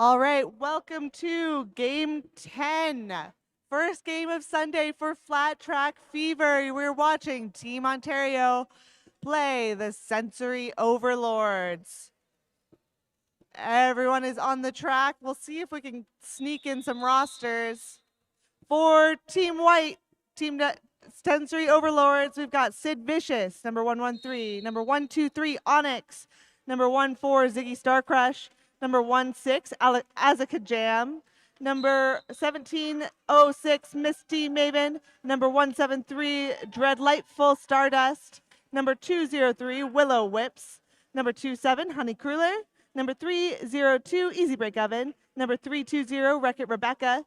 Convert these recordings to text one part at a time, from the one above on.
All right, welcome to Game 10. First game of Sunday for Flat Track Fever. We're watching Team Ontario play the Sensory Overlords. Everyone is on the track. We'll see if we can sneak in some rosters. For Team White, Sensory Overlords, we've got Sid Vicious, number 113, number 123, Onyx, number 14, Ziggy Starcrush, number 16, Azaka Jam, number 1706, Misty Maven, number 173, Dread Lightful Stardust, number 203, Willow Whips, number 27, Honey Cruller, number 302, Easy Break Oven, number 320, Wreck-It Rebecca,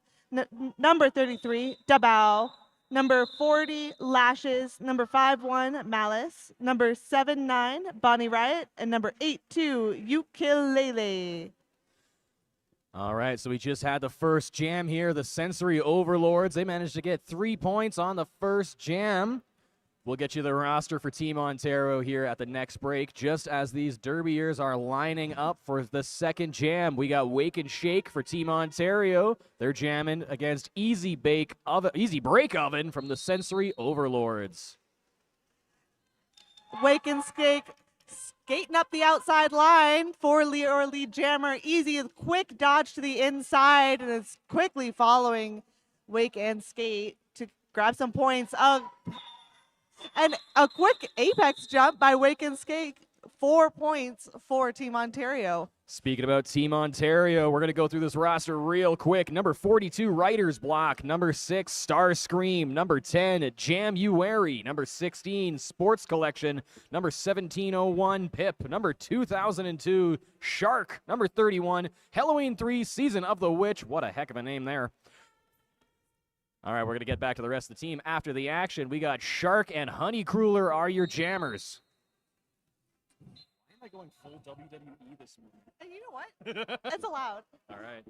number 33, Dabao, number 40, Lashes, number 51, Malice, number 79, Bonnie Riot, and number 82, Ukulele. All right, so we just had the first jam here, the Sensory Overlords. They managed to get 3 points on the first jam. We'll get you the roster for Team Ontario here at the next break. Just as these derbyers are lining up for the second jam, we got Wake and Shake for Team Ontario. They're jamming against Easy Break Oven from the Sensory Overlords. Wake and Shake skating up the outside line for lead jammer. Easy, a quick dodge to the inside, and is quickly following Wake and Skate to grab some points. And a quick apex jump by Wake and Skate. 4 points for Team Ontario. Speaking about Team Ontario, we're going to go through this roster real quick. Number 42, Writer's Block. Number 6, Star Scream. Number 10, Jamuary. Number 16, Sports Collection. Number 1701, Pip. Number 2002, Shark. Number 31, Halloween 3, Season of the Witch. What a heck of a name there. All right, we're going to get back to the rest of the team after the action. We got Shark and Honey Cruller are your jammers. Why am I going full WWE this morning? And you know what? It's allowed. All right.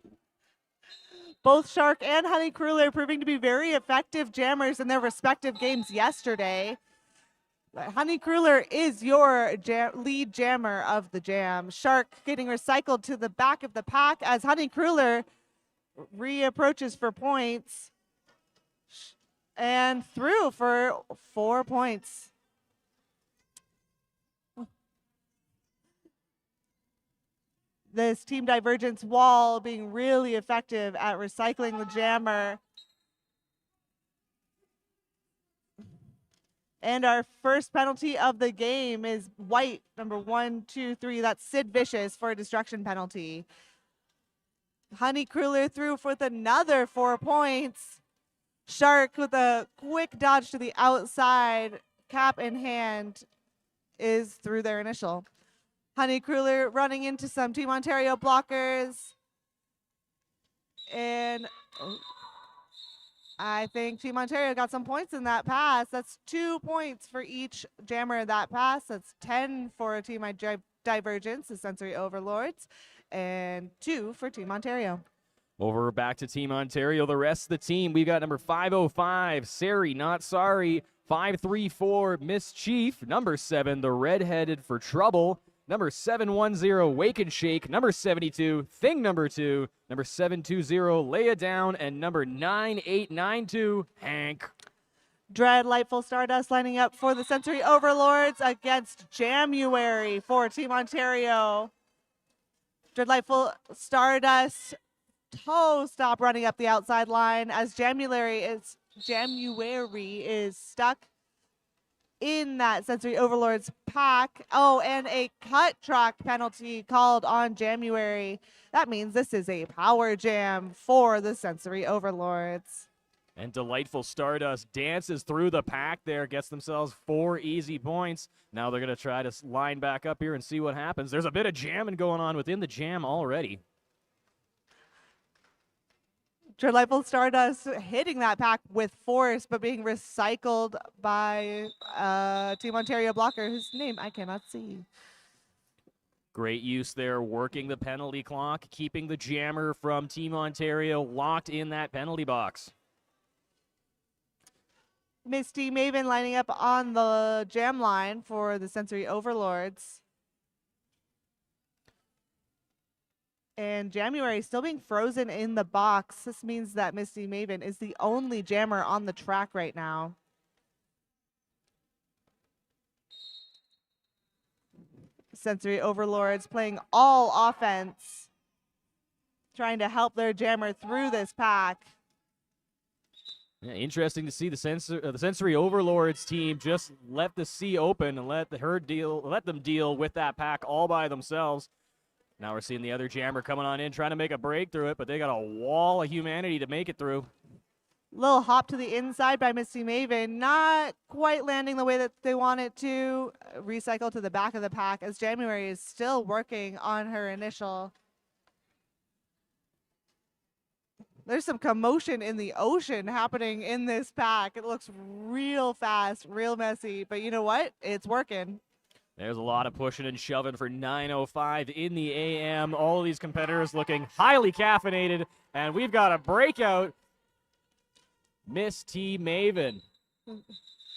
Both Shark and Honey Cruller proving to be very effective jammers in their respective games yesterday. Honey Cruller is your lead jammer of the jam. Shark getting recycled to the back of the pack as Honey Cruller reapproaches for points. And through for 4 points. This Team Divergence wall being really effective at recycling the jammer. And our first penalty of the game is White, number 123. That's Sid Vicious for a destruction penalty. Honey Cruller through with another 4 points. Shark with a quick dodge to the outside, cap in hand, is through their initial. Honey Cruller running into some Team Ontario blockers. And I think Team Ontario got some points in that pass. That's 2 points for each jammer in that pass. That's 10 for Team Divergence, the Sensory Overlords, and 2 for Team Ontario. Over back to Team Ontario. The rest of the team, we've got number 505, Sari, Not Sorry. 534, Mischief. Number 7, The Redheaded for Trouble. Number 710, Wake and Shake. Number 72, Thing Number 2. Number 720, Lay It Down. And number 9892, Hank. Dread Lightful Stardust lining up for the Sensory Overlords against Jamuary for Team Ontario. Dread Lightful Stardust toe stop running up the outside line as Jamuary is stuck in that Sensory Overlords pack. Oh, and a cut track penalty called on Jamuary. That means this is a power jam for the Sensory Overlords. And Delightful Stardust dances through the pack there, gets themselves 4 easy points. Now they're going to try to line back up here and see what happens. There's a bit of jamming going on within the jam already. Delightful Stardust hitting that pack with force, but being recycled by Team Ontario blocker, whose name I cannot see. Great use there, working the penalty clock, keeping the jammer from Team Ontario locked in that penalty box. Misty Maven lining up on the jam line for the Sensory Overlords. And January still being frozen in the box. This means that Misty Maven is the only jammer on the track right now. Sensory Overlords playing all offense, trying to help their jammer through this pack. Yeah, interesting to see the sensory overlords team just let the sea open and let them deal with that pack all by themselves. Now we're seeing the other jammer coming on in, trying to make a break through it, but they got a wall of humanity to make it through. Little hop to the inside by Misty Maven, not quite landing the way that they want it to. Recycle to the back of the pack as January is still working on her initial. There's some commotion in the ocean happening in this pack. It looks real fast, real messy, but you know what? It's working. There's a lot of pushing and shoving for 9:05 in the AM. All of these competitors looking highly caffeinated, and we've got a breakout. Miss T Maven.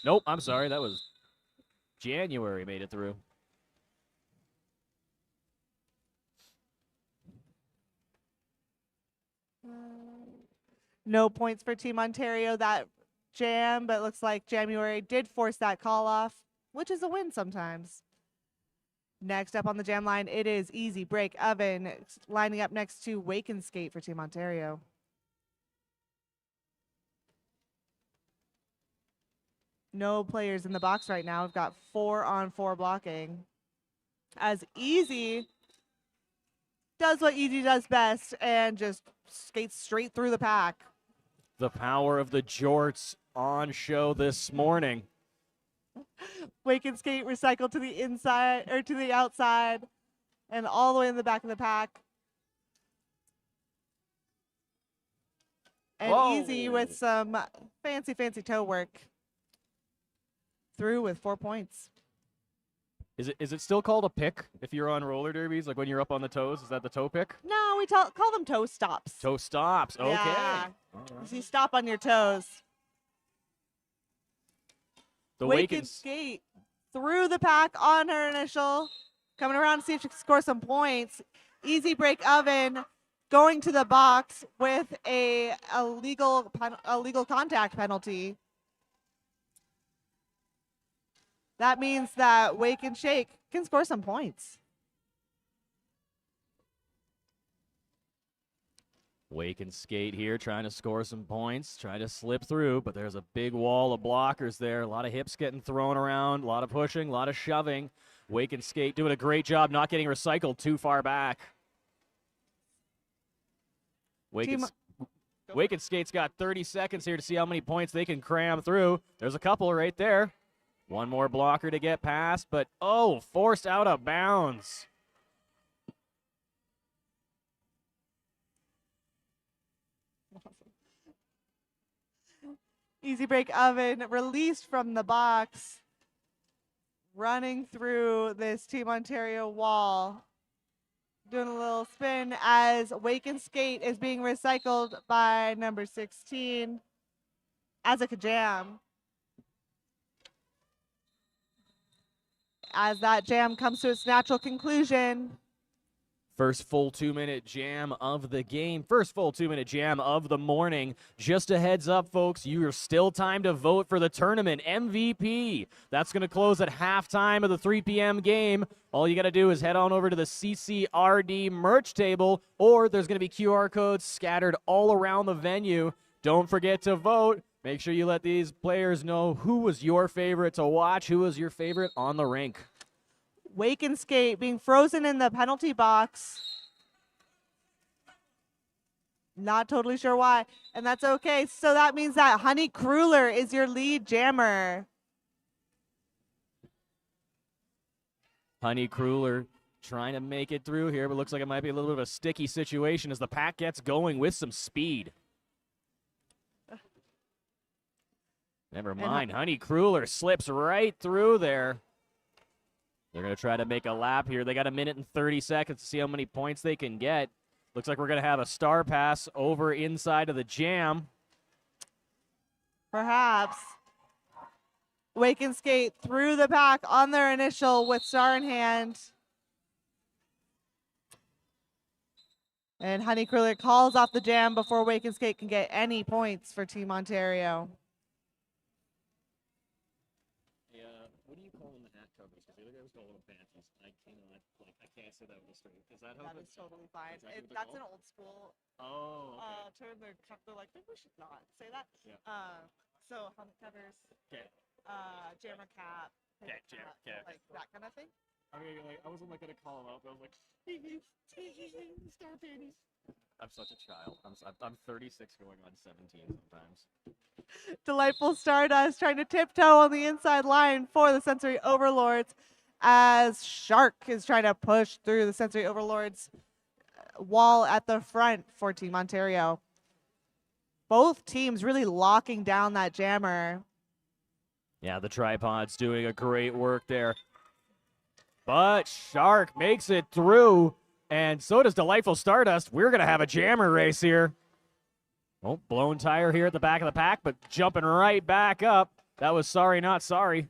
Nope, I'm sorry. That was January made it through. No points for Team Ontario that jam, but it looks like January did force that call off, which is a win sometimes. Next up on the jam line, it is Easy Break Oven lining up next to Wake and Skate for Team Ontario. No players in the box right now. We've got 4-on-4 blocking. As Easy does what Easy does best and just skates straight through the pack. The power of the jorts on show this morning. Wake and Skate recycle to the inside or to the outside and all the way in the back of the pack. And Whoa. Easy with some fancy toe work. Through with 4 points. Is it still called a pick if you're on roller derbies? Like when you're up on the toes? Is that the toe pick? No, we call them toe stops. Toe stops. Okay. Yeah. All right. So you stop on your toes. The Wake and Skate through the pack on her initial. Coming around to see if she can score some points. Easy Break Oven going to the box with a legal contact penalty. That means that Wake and Shake can score some points. Wake and Skate here trying to score some points, trying to slip through, but there's a big wall of blockers there. A lot of hips getting thrown around, a lot of pushing, a lot of shoving. Wake and Skate doing a great job not getting recycled too far back. Wake and Skate's got 30 seconds here to see how many points they can cram through. There's a couple right there. One more blocker to get past, but forced out of bounds. Easy Break Oven released from the box, running through this Team Ontario wall, doing a little spin as Wake and Skate is being recycled by number 16, Azaka Jam. As that jam comes to its natural conclusion. First full 2-minute jam of the game. First full 2-minute jam of the morning. Just a heads up, folks, you're still time to vote for the tournament MVP. That's going to close at halftime of the 3 p.m. game. All you got to do is head on over to the CCRD merch table, or there's going to be QR codes scattered all around the venue. Don't forget to vote. Make sure you let these players know who was your favorite to watch, who was your favorite on the rink. Wake and Skate being frozen in the penalty box. Not totally sure why, and that's okay. So that means that Honey Kruller is your lead jammer. Honey Kruller trying to make it through here, but looks like it might be a little bit of a sticky situation as the pack gets going with some speed. Never mind. Honey Kruller slips right through there. They're going to try to make a lap here. They got 1 minute and 30 seconds to see how many points they can get. Looks like we're going to have a star pass over inside of the jam. Perhaps. Wake and Skate through the pack on their initial with star in hand. And Honeycruller calls off the jam before Wake and Skate can get any points for Team Ontario. Yeah, what do you call them, the hat covers? Because the other guy was calling them panties. I cannot, like, I can't say that with a straight. Is that how That it's is totally fine. exactly what they're That's an called? old school Oh, okay. term. They're like, maybe we should not say that. Yeah. So helmet covers, Okay. jammer cap, Okay, jammer cap. like that kind of thing. I mean, like, I wasn't like gonna call him out, but I was like, star panties. I'm such a child. I'm 36 going on 17 sometimes. Delightful Stardust trying to tiptoe on the inside line for the Sensory Overlords as Shark is trying to push through the Sensory Overlords wall at the front for Team Ontario. Both teams really locking down that jammer. Yeah, the tripod's doing a great work there. But Shark makes it through, and so does Delightful Stardust. We're going to have a jammer race here. Oh, blown tire here at the back of the pack, but jumping right back up. That was sorry, not sorry.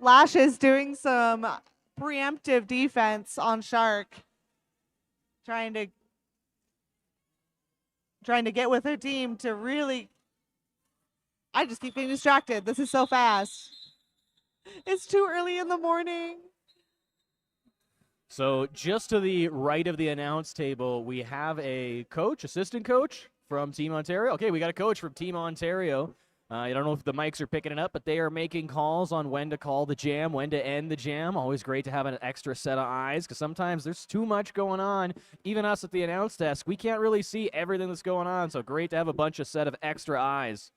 Lashes doing some preemptive defense on Shark. Trying to get with her team to really... I just keep getting distracted. This is so fast. It's too early in the morning. So just to the right of the announce table, we have a coach, assistant coach from Team Ontario. Okay, we got a coach from Team Ontario. I don't know if the mics are picking it up, but they are making calls on when to call the jam, when to end the jam. Always great to have an extra set of eyes because sometimes there's too much going on. Even us at the announce desk, we can't really see everything that's going on, so great to have a bunch of set of extra eyes.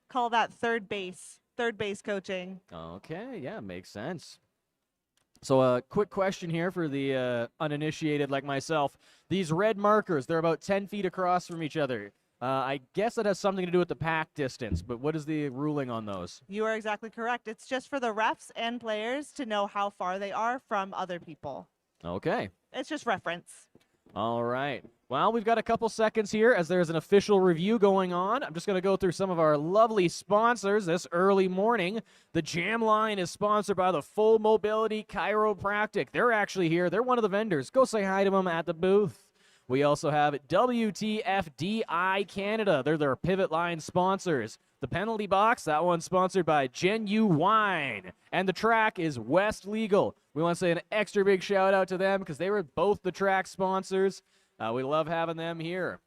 Call that third base coaching. Okay, yeah, makes sense. So a quick question here for the uninitiated like myself. These red markers, they're about 10 feet across from each other. I guess that has something to do with the pack distance, but what is the ruling on those? You are exactly correct. It's just for the refs and players to know how far they are from other people. Okay. It's just reference. All right. Well, we've got a couple seconds here as there's an official review going on. I'm just going to go through some of our lovely sponsors this early morning. The Jam Line is sponsored by the Full Mobility Chiropractic. They're actually here. They're one of the vendors. Go say hi to them at the booth. We also have WTFDI Canada. They're their Pivot Line sponsors. The Penalty Box, that one's sponsored by Genuine. And the track is West Legal. We want to say an extra big shout out to them because they were both the track sponsors. We love having them here.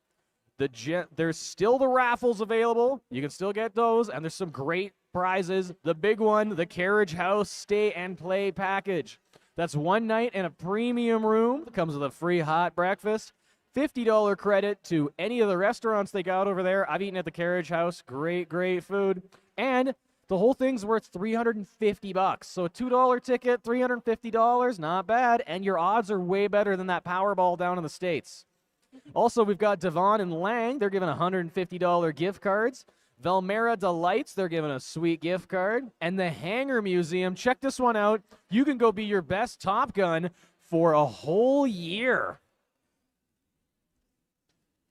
There's still the raffles available. You can still get those, and there's some great prizes. The big one, the Carriage House Stay and Play package. That's one night in a premium room. It comes with a free hot breakfast. $50 credit to any of the restaurants they got over there. I've eaten at the Carriage House. Great, great food. And the whole thing's worth $350. So a $2 ticket, $350, not bad. And your odds are way better than that Powerball down in the States. Also, we've got Devon and Lang. They're giving $150 gift cards. Velmera Delights, they're giving a sweet gift card. And the Hangar Museum, check this one out. You can go be your best Top Gun for a whole year.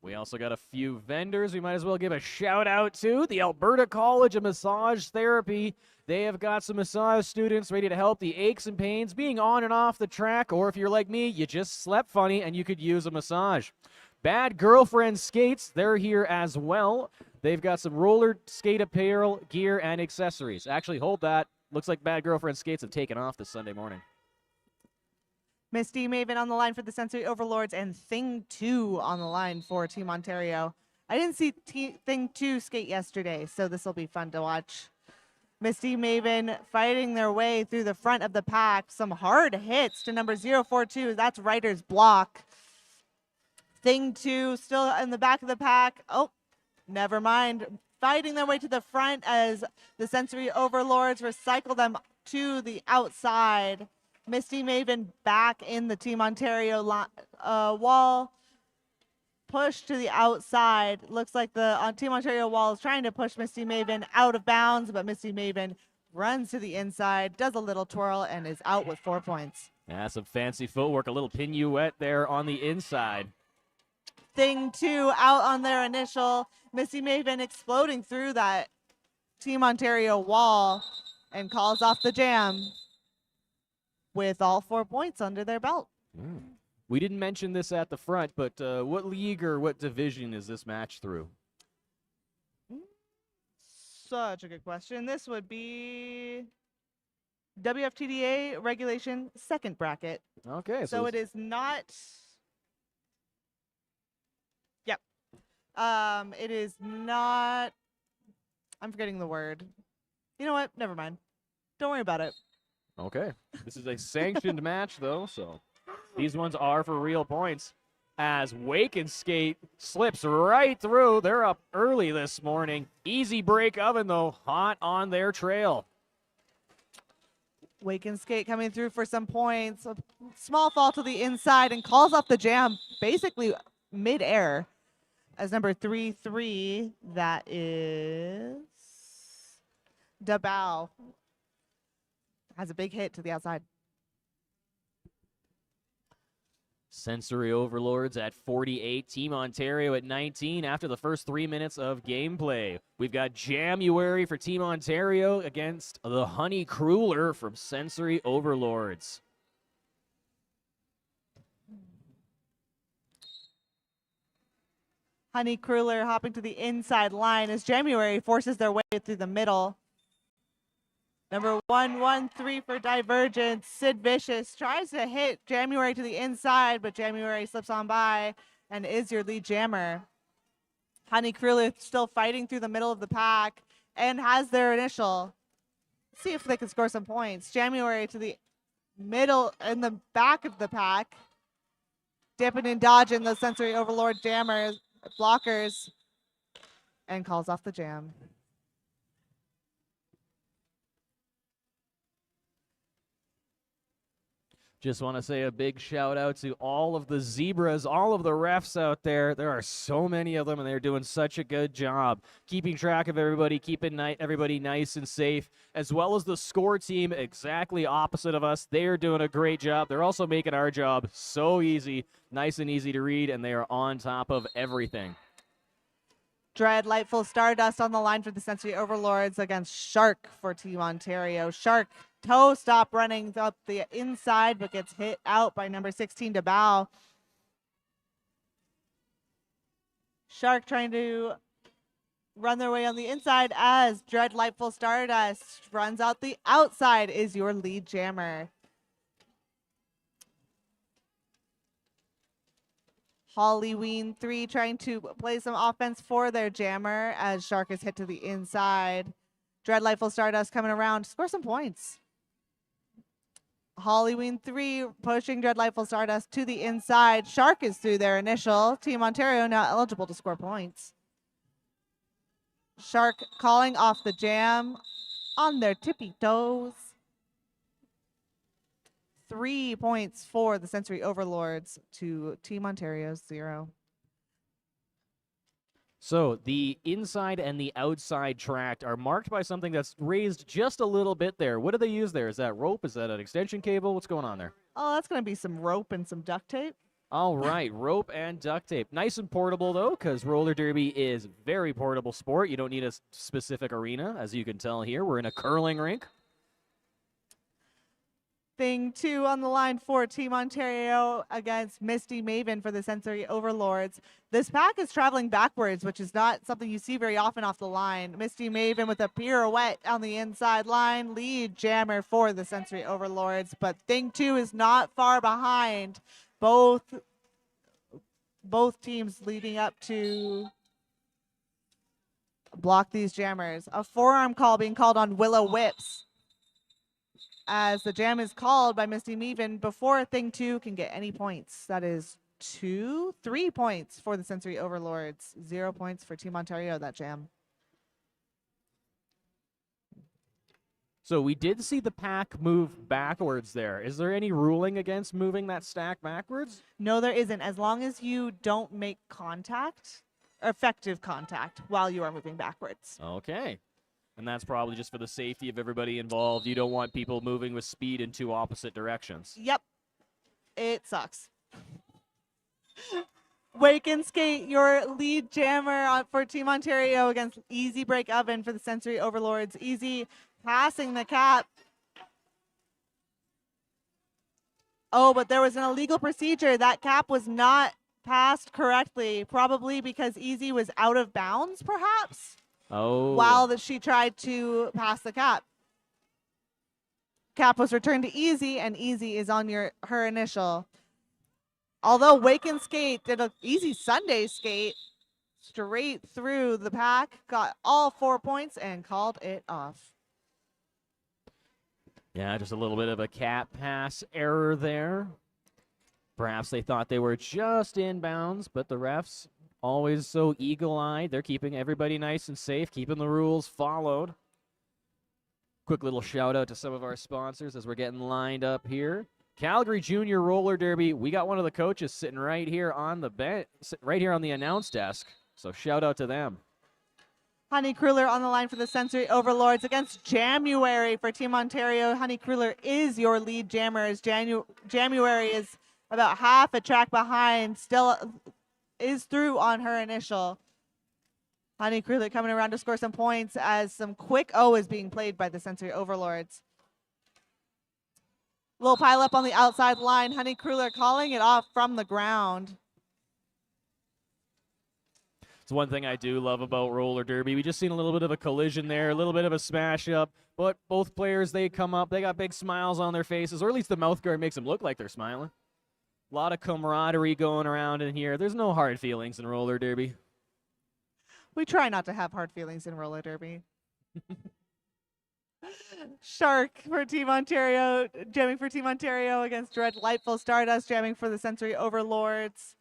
We also got a few vendors we might as well give a shout out to. The Alberta College of Massage Therapy. They have got some massage students ready to help the aches and pains being on and off the track, or if you're like me, you just slept funny and you could use a massage. Bad Girlfriend Skates, they're here as well. They've got some roller skate apparel, gear, and accessories. Actually, hold that. Looks like Bad Girlfriend Skates have taken off this Sunday morning. Misty Maven on the line for the Sensory Overlords and Thing 2 on the line for Team Ontario. I didn't see Thing 2 skate yesterday, so this will be fun to watch. Misty Maven fighting their way through the front of the pack. Some hard hits to number 042. That's Ryder's block. Thing 2 still in the back of the pack. Oh, never mind. Fighting their way to the front as the Sensory Overlords recycle them to the outside. Misty Maven back in the Team Ontario wall. Push to the outside. Looks like the Team Ontario wall is trying to push Misty Maven out of bounds, but Misty Maven runs to the inside, does a little twirl, and is out with 4 points. Yeah, some fancy footwork, a little pirouette there on the inside. Thing 2 out on their initial. Misty Maven exploding through that Team Ontario wall and calls off the jam with all 4 points under their belt. We didn't mention this at the front, but what league or what division is this match through? Such a good question. This would be WFTDA regulation second bracket. Okay, So it is not. Yep. It is not. I'm forgetting the word. You know what? Never mind. Don't worry about it. Okay. This is a sanctioned match, though, so these ones are for real points. As Wake and Skate slips right through. They're up early this morning. Easy break oven, though, hot on their trail. Wake and Skate coming through for some points. A small fall to the inside and calls off the jam basically mid-air. As number 3-3, that is Dabao. Has a big hit to the outside. Sensory Overlords at 48, Team Ontario at 19 after the first 3 minutes of gameplay. We've got January for Team Ontario against the Honey Crueler from Sensory Overlords. Honey Crueler hopping to the inside line as January forces their way through the middle. Number 113 for Divergence. Sid Vicious tries to hit January to the inside, but January slips on by and is your lead jammer. Honey Crueler still fighting through the middle of the pack and has their initial. Let's see if they can score some points. January to the middle in the back of the pack. Dipping and dodging the Sensory Overlord jammers, blockers, and calls off the jam. Just want to say a big shout out to all of the zebras, all of the refs out there. There are so many of them, and they're doing such a good job keeping track of everybody, keeping everybody nice and safe, as well as the score team exactly opposite of us. They are doing a great job. They're also making our job so easy, nice and easy to read, and they are on top of everything. Dread Lightful Stardust on the line for the Sensory Overlords against Shark for Team Ontario. Shark toe stop running up the inside, but gets hit out by number 16 Dabao. Shark trying to run their way on the inside as Dread Lightful Stardust runs out the outside, is your lead jammer. Halloween 3 trying to play some offense for their jammer as Shark is hit to the inside. Dread Lightful Stardust coming around, score some points. Halloween 3 pushing Dread Lightful Stardust to the inside. Shark is through their initial. Team Ontario now eligible to score points. Shark calling off the jam on their tippy toes. 3 points for the Sensory Overlords to Team Ontario's 0. So the inside and the outside tract are marked by something that's raised just a little bit there. What do they use there? Is that rope? Is that an extension cable? What's going on there? Oh, that's going to be some rope and some duct tape. All right, rope and duct tape. Nice and portable, though, because roller derby is very portable sport. You don't need a specific arena, as you can tell here. We're in a curling rink. Thing 2 on the line for Team Ontario against Misty Maven for the Sensory Overlords. This pack is traveling backwards, which is not something you see very often off the line. Misty Maven with a pirouette on the inside line, lead jammer for the Sensory Overlords, but Thing 2 is not far behind. Both teams leading up to block these jammers. A forearm call being called on Willow Whips, as the jam is called by Misty Maven before Thing 2 can get any points. That is 3 points for the Sensory Overlords, 0 points for Team Ontario, that jam. So we did see the pack move backwards there. Is there any ruling against moving that stack backwards? No, there isn't, as long as you don't make contact, effective contact, while you are moving backwards. Okay. And that's probably just for the safety of everybody involved. You don't want people moving with speed in two opposite directions. Yep. It sucks. Wake and Skate, your lead jammer for Team Ontario against Easy Break Oven for the Sensory Overlords. Easy passing the cap. Oh, but there was an illegal procedure. That cap was not passed correctly, probably because Easy was out of bounds, perhaps, Oh. while that she tried to pass the cap. Cap was returned to Easy, and Easy is on her initial. Although Wake and Skate did an easy Sunday skate straight through the pack, got all 4 points, and called it off. Yeah, just a little bit of a cap pass error there. Perhaps they thought they were just inbounds, but the refs, always so eagle-eyed. They're keeping everybody nice and safe, keeping the rules followed. Quick little shout out to some of our sponsors as we're getting lined up here. Calgary Junior Roller Derby. We got one of the coaches sitting right here on the bench, right here on the announce desk. So shout out to them. Honey Kruller on the line for the Sensory Overlords against January for Team Ontario. Honey Kruller is your lead jammer, as January is about half a track behind, still is through on her initial. Honey Kruller coming around to score some points as some quick O is being played by the Sensory Overlords. Little pile up on the outside line. Honey Kruller calling it off from the ground. It's one thing I do love about roller derby. We just seen a little bit of a collision there, a little bit of a smash up, but both players, they come up, they got big smiles on their faces, or at least the mouth guard makes them look like they're smiling. A lot of camaraderie going around in here. There's no hard feelings in roller derby. We try not to have hard feelings in roller derby. Shark for Team Ontario, jamming for Team Ontario against Delightful Stardust, jamming for the Sensory Overlords.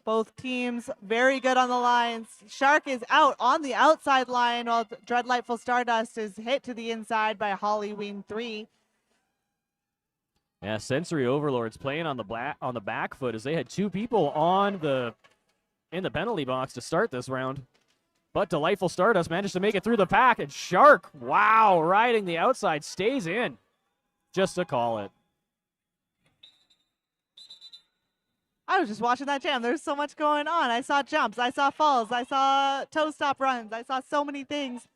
Both teams very good on the lines. Shark is out on the outside line while Delightful Stardust is hit to the inside by Halloween 3. Yeah, Sensory Overlords playing on the back foot as they had two people in the penalty box to start this round. But Delightful Stardust managed to make it through the pack, and Shark, wow, riding the outside, stays in just to call it. I was just watching that jam. There's so much going on. I saw jumps, I saw falls, I saw toe stop runs, I saw so many things.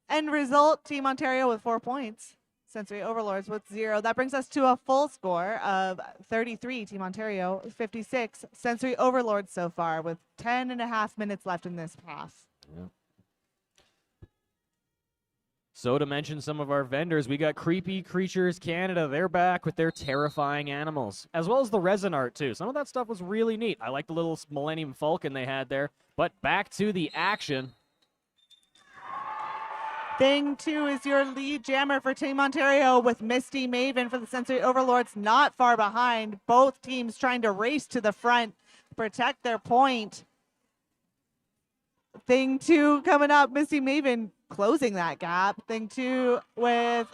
End result, Team Ontario with 4 points. Sensory Overlords with 0. That brings us to a full score of 33, Team Ontario, 56. Sensory Overlords so far with 10.5 minutes left in this pass. Yeah. So to mention some of our vendors, we got Creepy Creatures Canada. They're back with their terrifying animals, as well as the resin art too. Some of that stuff was really neat. I like the little Millennium Falcon they had there. But back to the action. Thing 2 is your lead jammer for Team Ontario with Misty Maven for the Sensory Overlords not far behind. Both teams trying to race to the front, protect their point. Thing 2 coming up, Misty Maven closing that gap. Thing 2 with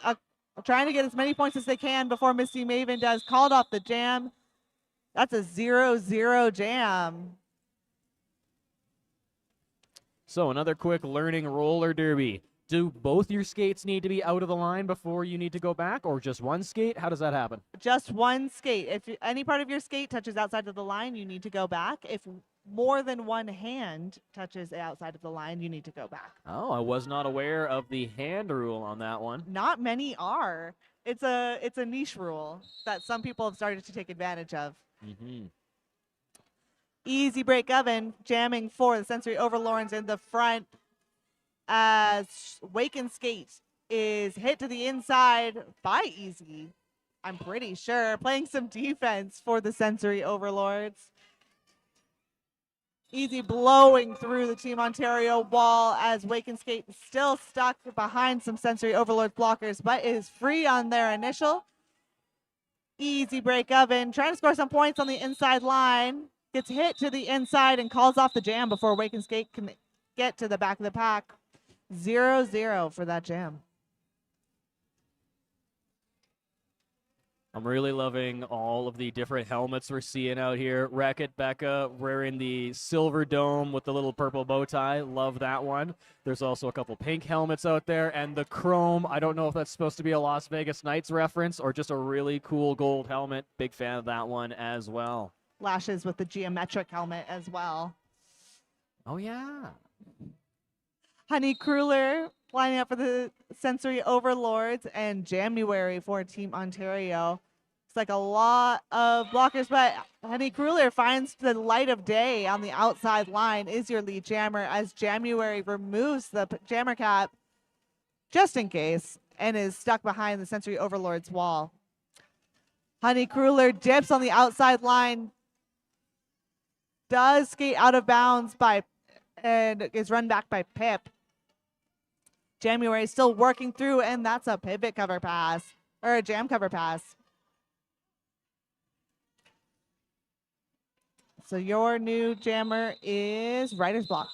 trying to get as many points as they can before Misty Maven does. Called off the jam. That's a 0-0 jam. So another quick learning roller derby. Do both your skates need to be out of the line before you need to go back, or just one skate? How does that happen? Just one skate. If any part of your skate touches outside of the line, you need to go back. If more than one hand touches outside of the line, you need to go back. Oh, I was not aware of the hand rule on that one. Not many are. It's a niche rule that some people have started to take advantage of. Mm-hmm. Easy break oven, jamming for the Sensory Overlords in the front as Wake and Skate is hit to the inside by Easy. I'm pretty sure. Playing some defense for the Sensory Overlords. Easy blowing through the Team Ontario wall as Wake and Skate is still stuck behind some Sensory Overlords blockers, but is free on their initial. Easy break oven, trying to score some points on the inside line. Gets hit to the inside and calls off the jam before Wake and Skate can get to the back of the pack. 0-0 for that jam. I'm really loving all of the different helmets we're seeing out here. Wreck-It Becca wearing the silver dome with the little purple bow tie. Love that one. There's also a couple pink helmets out there, and the chrome. I don't know if that's supposed to be a Las Vegas Knights reference or just a really cool gold helmet. Big fan of that one as well. Lashes with the geometric helmet as well. Oh, yeah. Honey Cruller lining up for the Sensory Overlords, and January for Team Ontario. It's like a lot of blockers, but Honey Cruller finds the light of day on the outside line, is your lead jammer, as January removes the jammer cap just in case and is stuck behind the Sensory Overlord's wall. Honey Cruller dips on the outside line, does skate out of bounds and is run back by Pip. January still working through, and that's a pivot cover pass, or a jam cover pass. So your new jammer is Writer's Block.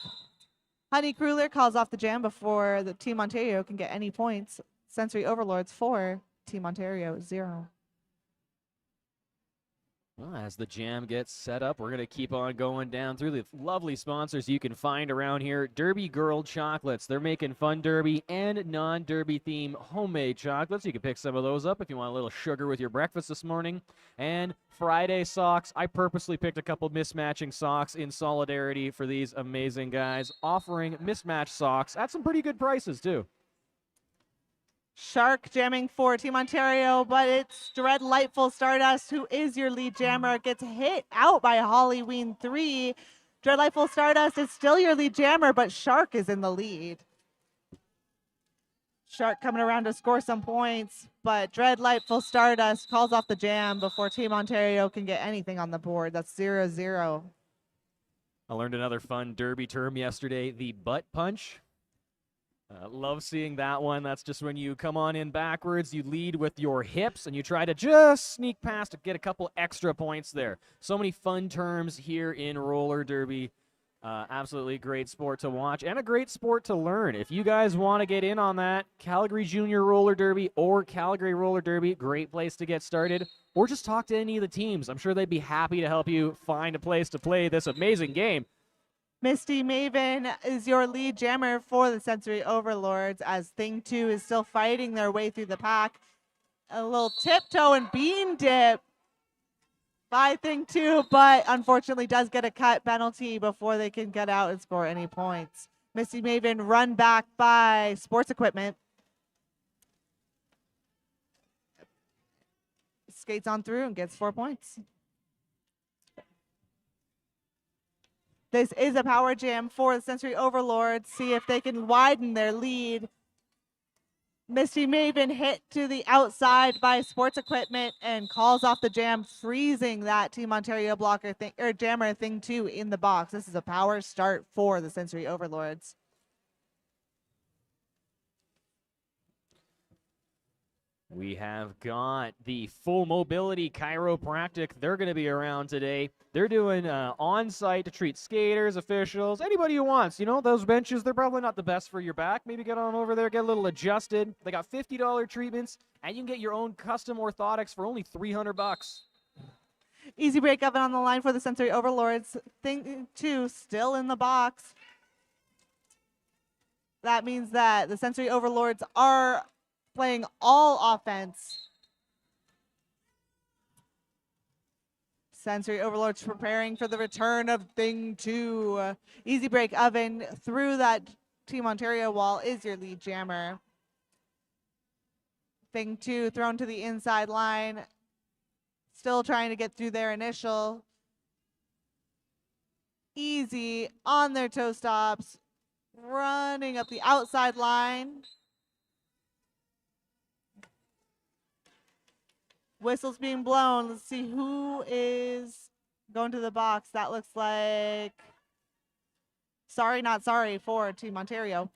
Honey Cruller calls off the jam before the Team Ontario can get any points. Sensory Overlords 4, Team Ontario 0. Well, as the jam gets set up, we're going to keep on going down through the lovely sponsors you can find around here. Derby Girl Chocolates. They're making fun derby and non-derby theme homemade chocolates. You can pick some of those up if you want a little sugar with your breakfast this morning. And Friday socks. I purposely picked a couple mismatching socks in solidarity for these amazing guys, offering mismatched socks at some pretty good prices, too. Shark jamming for Team Ontario, but it's Dread Lightful Stardust, who is your lead jammer, gets hit out by Halloween 3. Dread Lightful Stardust is still your lead jammer, but Shark is in the lead. Shark coming around to score some points, but Dread Lightful Stardust calls off the jam before Team Ontario can get anything on the board. That's 0-0. I learned another fun derby term yesterday, the butt punch. Love seeing that one. That's just when you come on in backwards, you lead with your hips, and you try to just sneak past to get a couple extra points there. So many fun terms here in roller derby. Absolutely great sport to watch and a great sport to learn. If you guys want to get in on that, Calgary Junior Roller Derby or Calgary Roller Derby, great place to get started. Or just talk to any of the teams. I'm sure they'd be happy to help you find a place to play this amazing game. Misty Maven is your lead jammer for the Sensory Overlords, as Thing 2 is still fighting their way through the pack. A little tiptoe and bean dip by Thing 2, but unfortunately does get a cut penalty before they can get out and score any points. Misty Maven run back by Sports Equipment. Skates on through and gets 4 points. This is a power jam for the Sensory Overlords. See if they can widen their lead. Misty Maven hit to the outside by Sports Equipment and calls off the jam, freezing that Team Ontario blocker jammer Thing 2 in the box. This is a power start for the Sensory Overlords. We have got the Full Mobility Chiropractic. They're going to be around today. They're doing on-site to treat skaters, officials, anybody who wants. You know, those benches, they're probably not the best for your back. Maybe get on over there, get a little adjusted. They got $50 treatments, and you can get your own custom orthotics for only $300. Easy break oven on the line for the Sensory Overlords. Thing 2 still in the box. That means that the Sensory Overlords are playing all offense. Sensory Overlords preparing for the return of Thing 2. Easy break oven through that Team Ontario wall is your lead jammer. Thing 2 thrown to the inside line. Still trying to get through their initial. Easy on their toe stops. Running up the outside line. Whistles being blown. Let's see who is going to the box. That looks like Sorry Not Sorry for Team Ontario.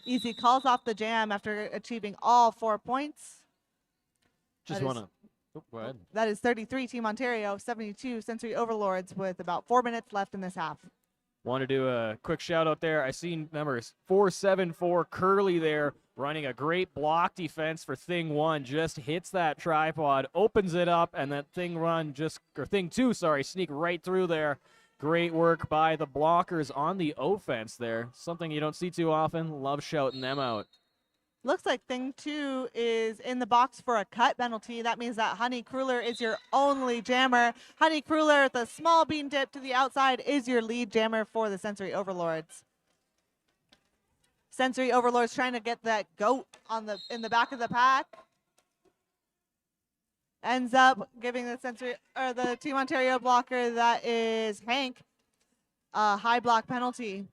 Easy calls off the jam after achieving all 4 points. Just want to... go ahead. That is 33 Team Ontario, 72 Sensory Overlords with about 4 minutes left in this half. Want to do a quick shout out there. I seen numbers 474 Curly there running a great block defense for Thing 1. Just hits that tripod, opens it up, and that Thing 2, sneak right through there. Great work by the blockers on the offense there. Something you don't see too often. Love shouting them out. Looks like Thing 2 is in the box for a cut penalty. That means that Honey Cruller is your only jammer. Honey Cruller with a small bean dip to the outside is your lead jammer for the Sensory Overlords. Sensory Overlords trying to get that goat in the back of the pack. Ends up giving the Team Ontario blocker, that is Hank, a high block penalty.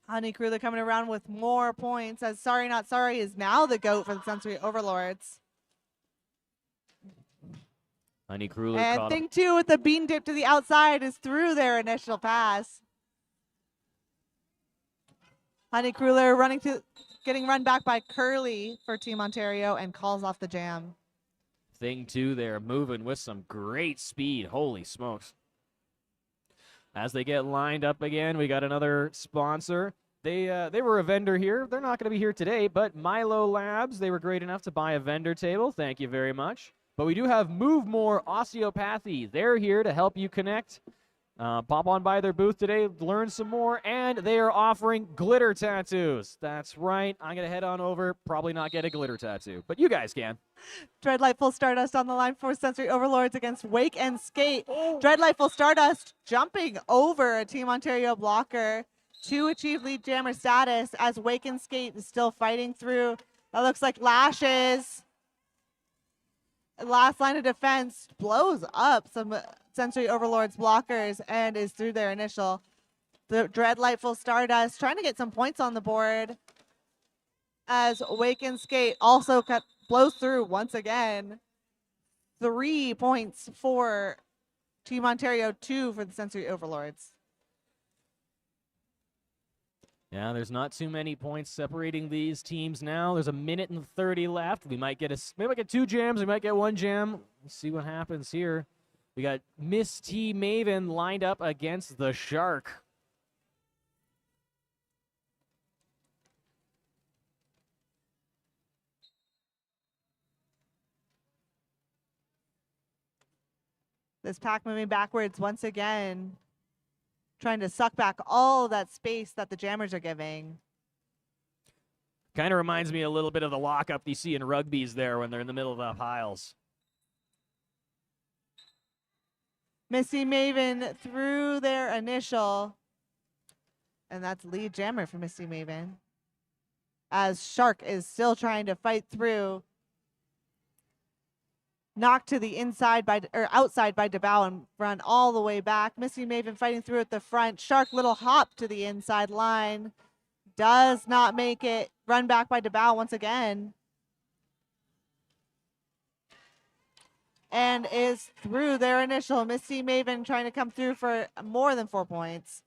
Honey Kruger coming around with more points, as Sorry Not Sorry is now the GOAT for the Sensory Overlords. Honey Kruger And caught thing two with the bean dip to the outside is through their initial pass. Honey Kruger getting run back by Curly for Team Ontario and calls off the jam. Thing two there, moving with some great speed. Holy smokes. As they get lined up again, we got another sponsor. They were a vendor here. They're not going to be here today, but Milo Labs, they were great enough to buy a vendor table. Thank you very much. But we do have Move More Osteopathy. They're here to help you connect. Pop on by their booth today, learn some more, and they are offering glitter tattoos. That's right. I'm going to head on over, probably not get a glitter tattoo, but you guys can. Dreadlightful Stardust on the line for Sensory Overlords against Wake and Skate. Dreadlightful Stardust jumping over a Team Ontario blocker to achieve lead jammer status, as Wake and Skate is still fighting through. That looks like Lashes. Last line of defense blows up some Sensory Overlords blockers and is through their initial. The Dreadlightful Stardust trying to get some points on the board, as Wake and Skate also blows through once again. 3 points for Team Ontario, 2 for the Sensory Overlords. Yeah, there's not too many points separating these teams now. There's 1:30 left. We might get 2 jams. We might get 1 jam. Let's see what happens here. We got Miss T Maven lined up against the Shark. This pack moving backwards once again, trying to suck back all that space that the jammers are giving. Kind of reminds me a little bit of the lockup you see in rugbies there when they're in the middle of the piles. Missy Maven through their initial, and that's lead jammer for Missy Maven, as Shark is still trying to fight through. Knocked to the outside by DeBow and run all the way back. Missy Maven fighting through at the front. Shark little hop to the inside line. Does not make it. Run back by DeBow once again. And is through their initial. Missy Maven trying to come through for more than 4 points.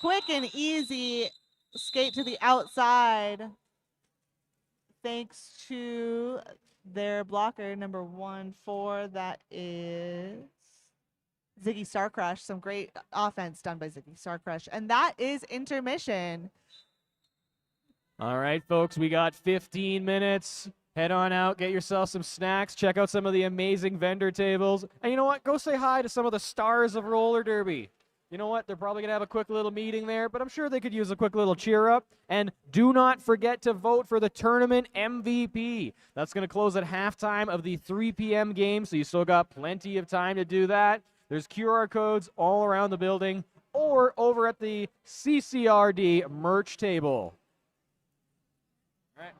Quick and easy skate to the outside, thanks to their blocker, number 1-4, that is Ziggy Starcrush. Some great offense done by Ziggy Starcrush. And that is intermission. All right, folks, we got 15 minutes. Head on out, get yourself some snacks, check out some of the amazing vendor tables. And you know what? Go say hi to some of the stars of roller derby. You know what? They're probably going to have a quick little meeting there, but I'm sure they could use a quick little cheer up. And do not forget to vote for the tournament MVP. That's going to close at halftime of the 3 p.m. game, so you still got plenty of time to do that. There's QR codes all around the building or over at the CCRD merch table. All right.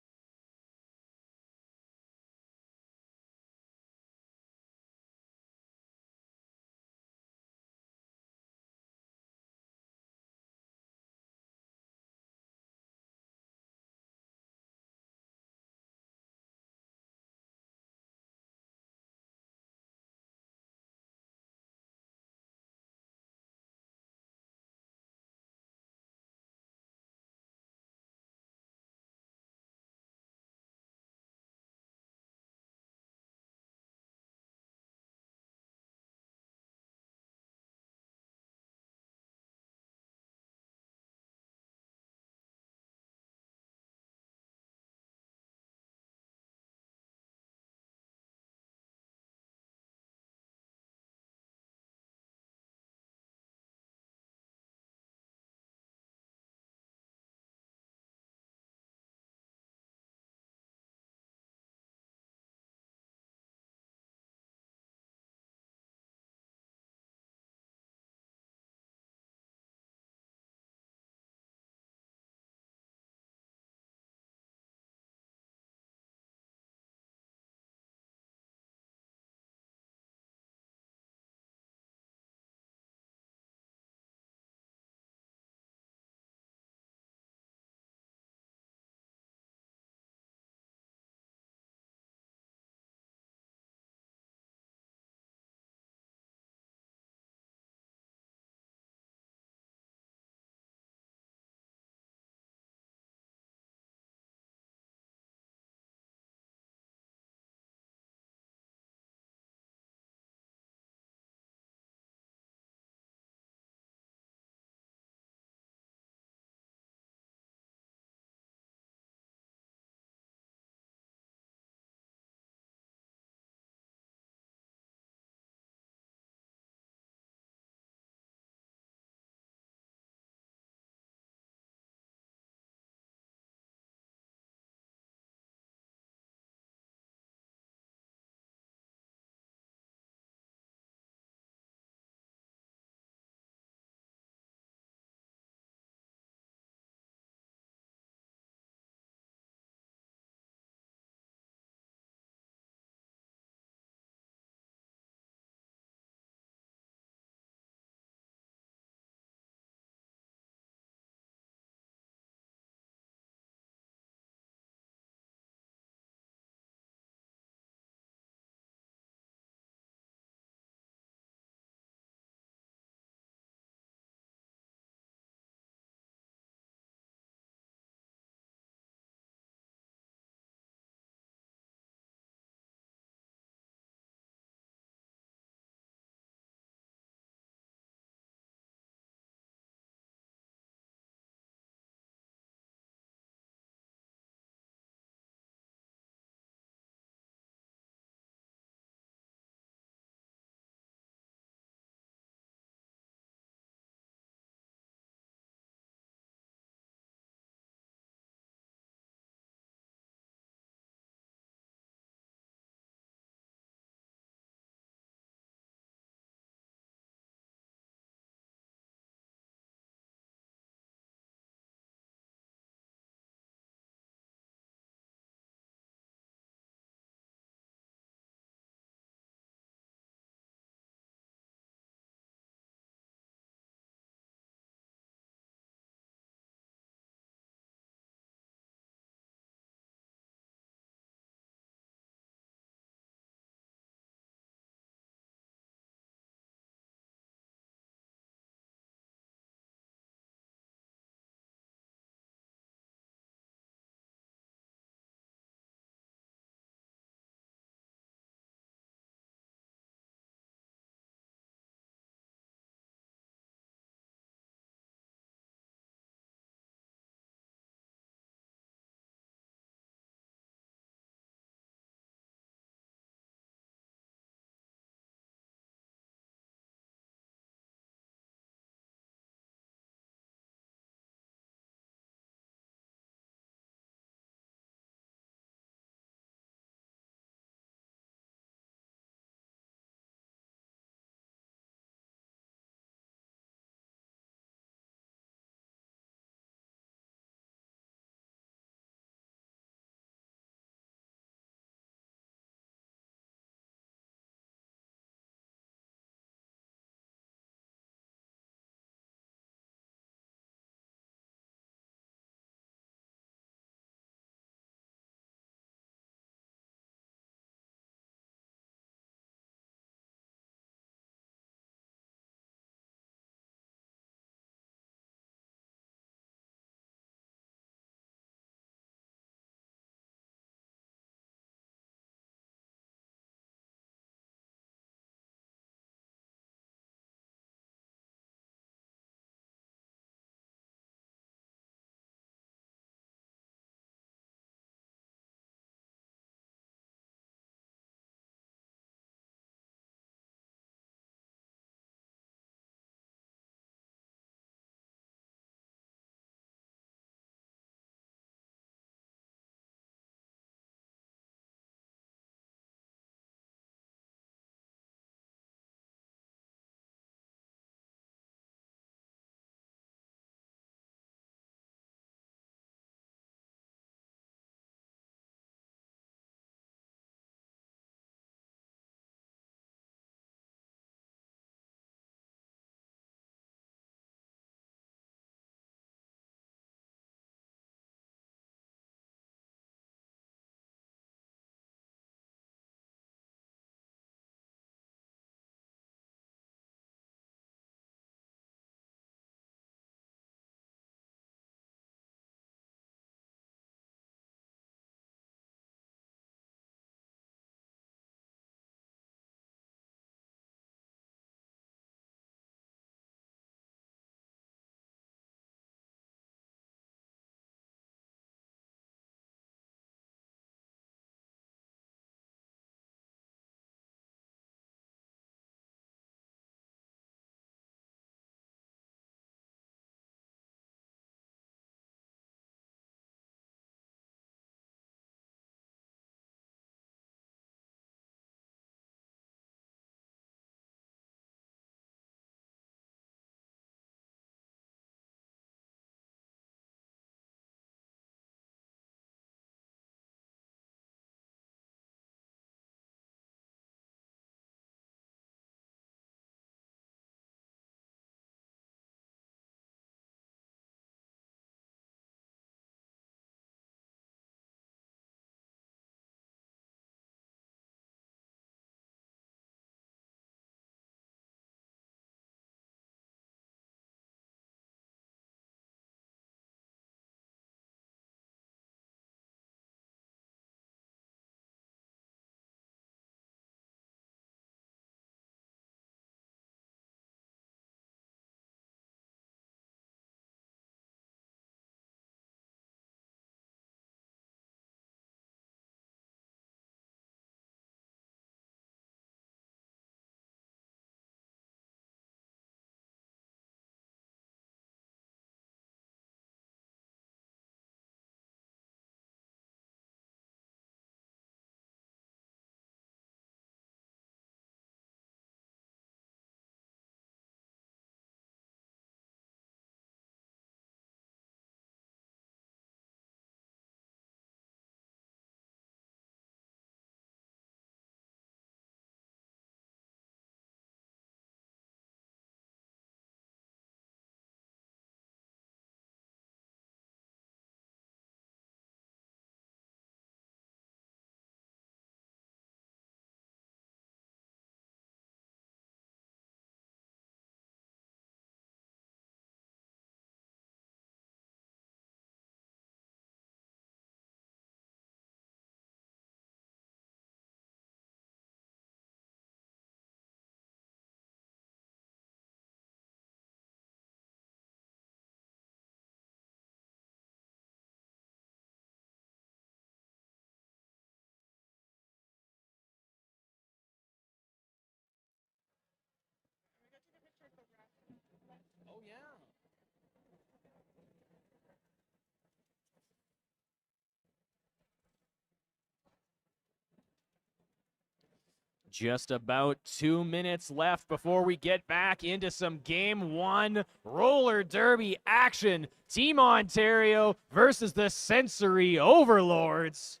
Just about 2 minutes left before we get back into some Game 1 roller derby action. Team Ontario versus the Sensory Overlords.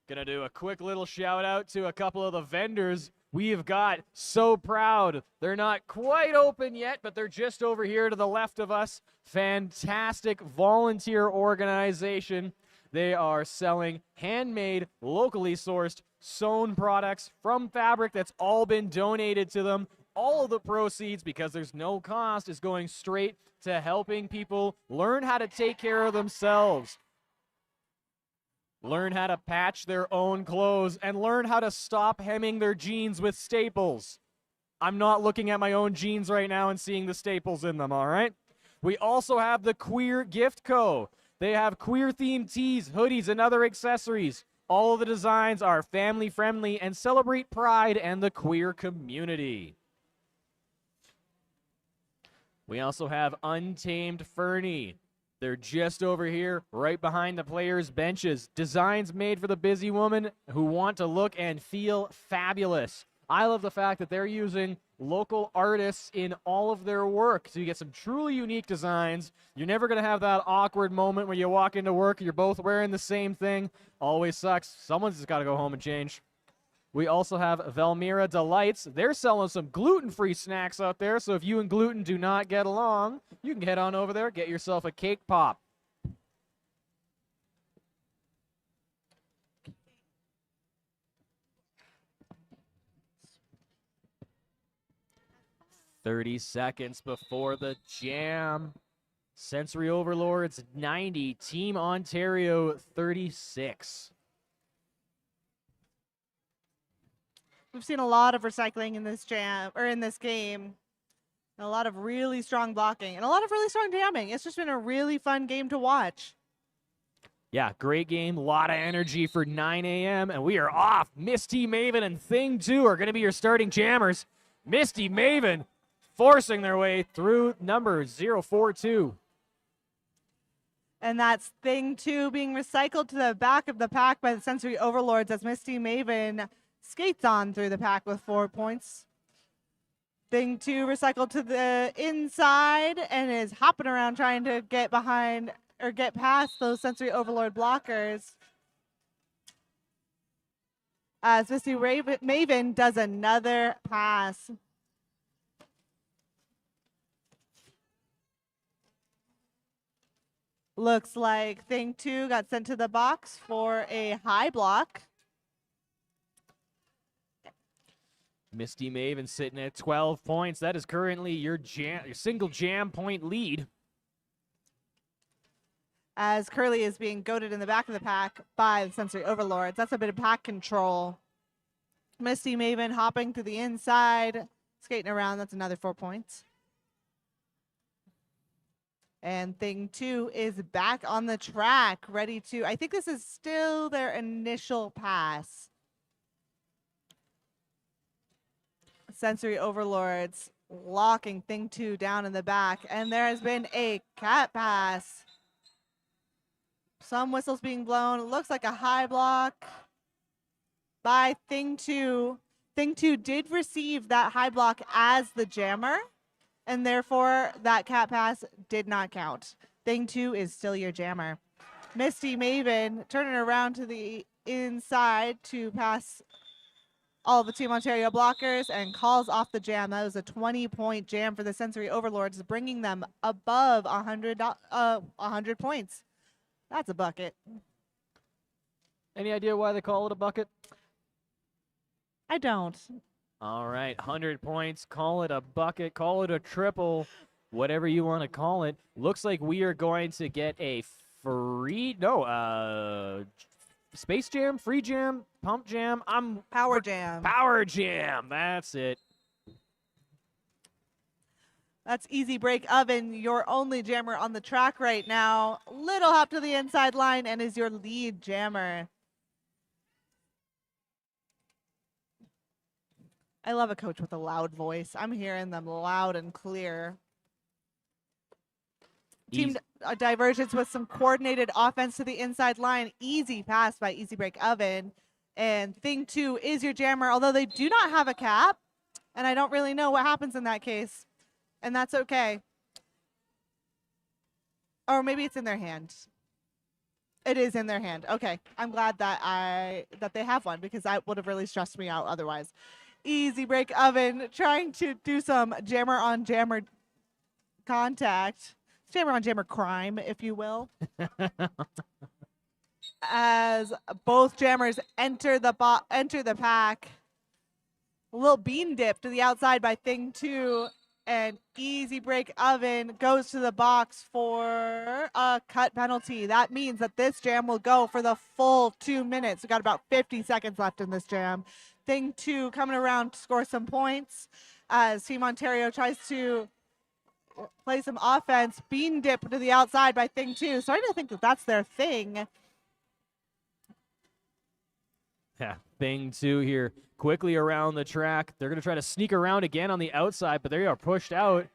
Gonna do a quick little shout out to a couple of the vendors we've got. So proud. They're not quite open yet, but they're just over here to the left of us. Fantastic volunteer organization. They are selling handmade, locally sourced, sewn products from fabric that's all been donated to them. All of the proceeds, because there's no cost, is going straight to helping people learn how to take care of themselves, learn how to patch their own clothes, and learn how to stop hemming their jeans with staples. I'm not looking at my own jeans right now and seeing the staples in them, all right? We also have the Queer Gift Co. They have queer-themed tees, hoodies, and other accessories. All of the designs are family-friendly and celebrate pride and the queer community. We also have Untamed Fernie. They're just over here, right behind the players' benches. Designs made for the busy woman who want to look and feel fabulous. I love the fact that they're using local artists in all of their work. So you get some truly unique designs. You're never going to have that awkward moment where you walk into work, you're both wearing the same thing. Always sucks. Someone's just got to go home and change. We also have Valmira Delights. They're selling some gluten-free snacks out there. So if you and gluten do not get along, you can head on over there, get yourself a cake pop. "30 seconds before the jam. Sensory Overlords 90, Team Ontario 36. We've seen a lot of recycling in this jam or in this game. And a lot of really strong blocking and a lot of really strong jamming. It's just been a really fun game to watch. Yeah, great game. A lot of energy for 9 a.m. And we are off. Misty, Maven, and Thing 2 are going to be your starting jammers. Misty, Maven forcing their way through number 042. And that's Thing 2 being recycled to the back of the pack by the Sensory Overlords as Misty Maven skates on through the pack with 4 points. Thing 2 recycled to the inside and is hopping around trying to get behind or get past those Sensory Overlord blockers. As Misty Maven does another pass. Looks like Thing 2 got sent to the box for a high block. Misty Maven sitting at 12 points. That is currently your single jam point lead. As Curly is being goaded in the back of the pack by the Sensory Overlords. That's a bit of pack control. Misty Maven hopping to the inside, skating around. That's another 4 points. And Thing 2 is back on the track, ready to, I think this is still their initial pass. Sensory Overlords locking Thing 2 down in the back, and there has been a cat pass. Some whistles being blown. It looks like a high block by Thing 2. Thing 2 did receive that high block as the jammer, and therefore that cat pass did not count. Thing 2 is still your jammer. Misty Maven turning around to the inside to pass all the Team Ontario blockers and calls off the jam. That was a 20-point jam for the Sensory Overlords, bringing them above 100 points. That's a bucket. Any idea why they call it a bucket? I don't. All right, 100 points. Call it a bucket. Call it a triple. Whatever you want to call it. Looks like we are going to get a Space Jam, Free Jam, Pump Jam. Power Jam. Power Jam. That's it. That's Easy Break Oven, your only jammer on the track right now. Little hop to the inside line and is your lead jammer. I love a coach with a loud voice. I'm hearing them loud and clear. Team Divergence with some coordinated offense to the inside line. Easy pass by Easy Break Oven. And thing 2 is your jammer, although they do not have a cap. And I don't really know what happens in that case. And that's okay. Or maybe it's in their hand. It is in their hand. Okay. I'm glad that they have one, because that would have really stressed me out otherwise. Easy break oven, trying to do some jammer on jammer contact. Jammer on jammer crime, if you will. As both jammers enter the pack. A little bean dip to the outside by thing 2. And easy break oven goes to the box for a cut penalty. That means that this jam will go for the full 2 minutes. We got about 50 seconds left in this jam. Thing 2 coming around to score some points as Team Ontario tries to play some offense. Bean dip to the outside by thing 2. Starting to think that that's their thing. Yeah, thing 2 here. Quickly around the track. They're going to try to sneak around again on the outside, but they are pushed out.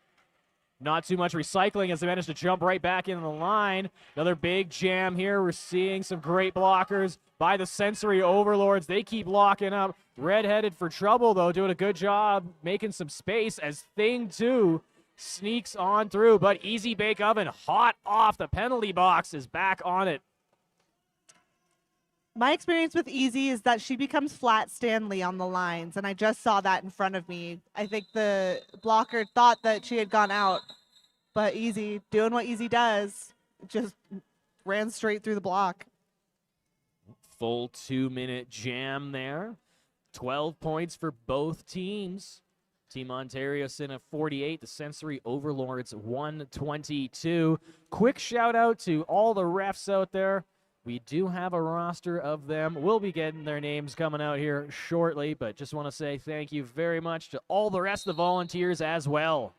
Not too much recycling as they manage to jump right back into the line. Another big jam here. We're seeing some great blockers by the sensory overlords. They keep locking up. Red-headed for trouble, though, doing a good job making some space as thing 2 sneaks on through. But easy bake oven, hot off the penalty box, is back on it. My experience with Easy is that she becomes flat Stanley on the lines, and I just saw that in front of me. I think the blocker thought that she had gone out, but Easy, doing what Easy does, just ran straight through the block. Full 2-minute jam there. 12 points for both teams. Team Ontario sitting at 48, the Sensory Overlords 122. Quick shout out to all the refs out there. We do have a roster of them. We'll be getting their names coming out here shortly, but just want to say thank you very much to all the rest of the volunteers as well.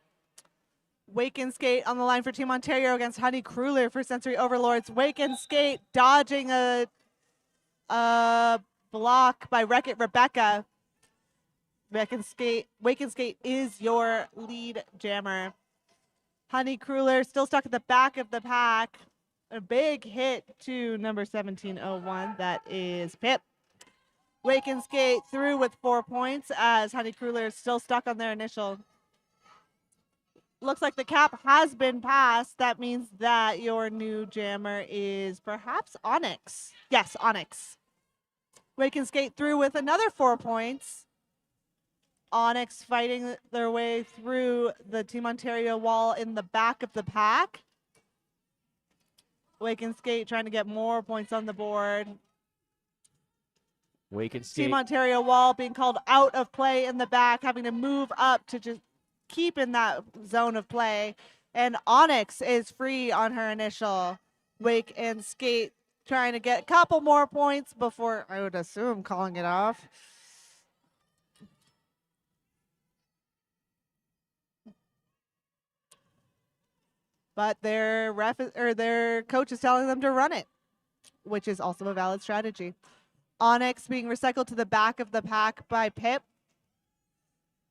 Wake and Skate on the line for Team Ontario against Honey Kruller for Sensory Overlords. Wake and Skate dodging a block by Wreck-It Rebecca. Wake and Skate is your lead jammer. Honey Kruller still stuck at the back of the pack. A big hit to number 1701. That is Pip. Wake and Skate through with 4 points as Honey Kruller is still stuck on their initial. Looks like the cap has been passed. That means that your new jammer is perhaps Onyx. Yes, Onyx. Wake and Skate through with another 4 points. Onyx fighting their way through the Team Ontario wall in the back of the pack. Wake and Skate trying to get more points on the board. Wake and Skate. Team Ontario wall being called out of play in the back, having to move up to just keep in that zone of play. And Onyx is free on her initial. Wake and Skate trying to get a couple more points before, I would assume, calling it off. But their coach is telling them to run it, which is also a valid strategy. Onyx being recycled to the back of the pack by Pip,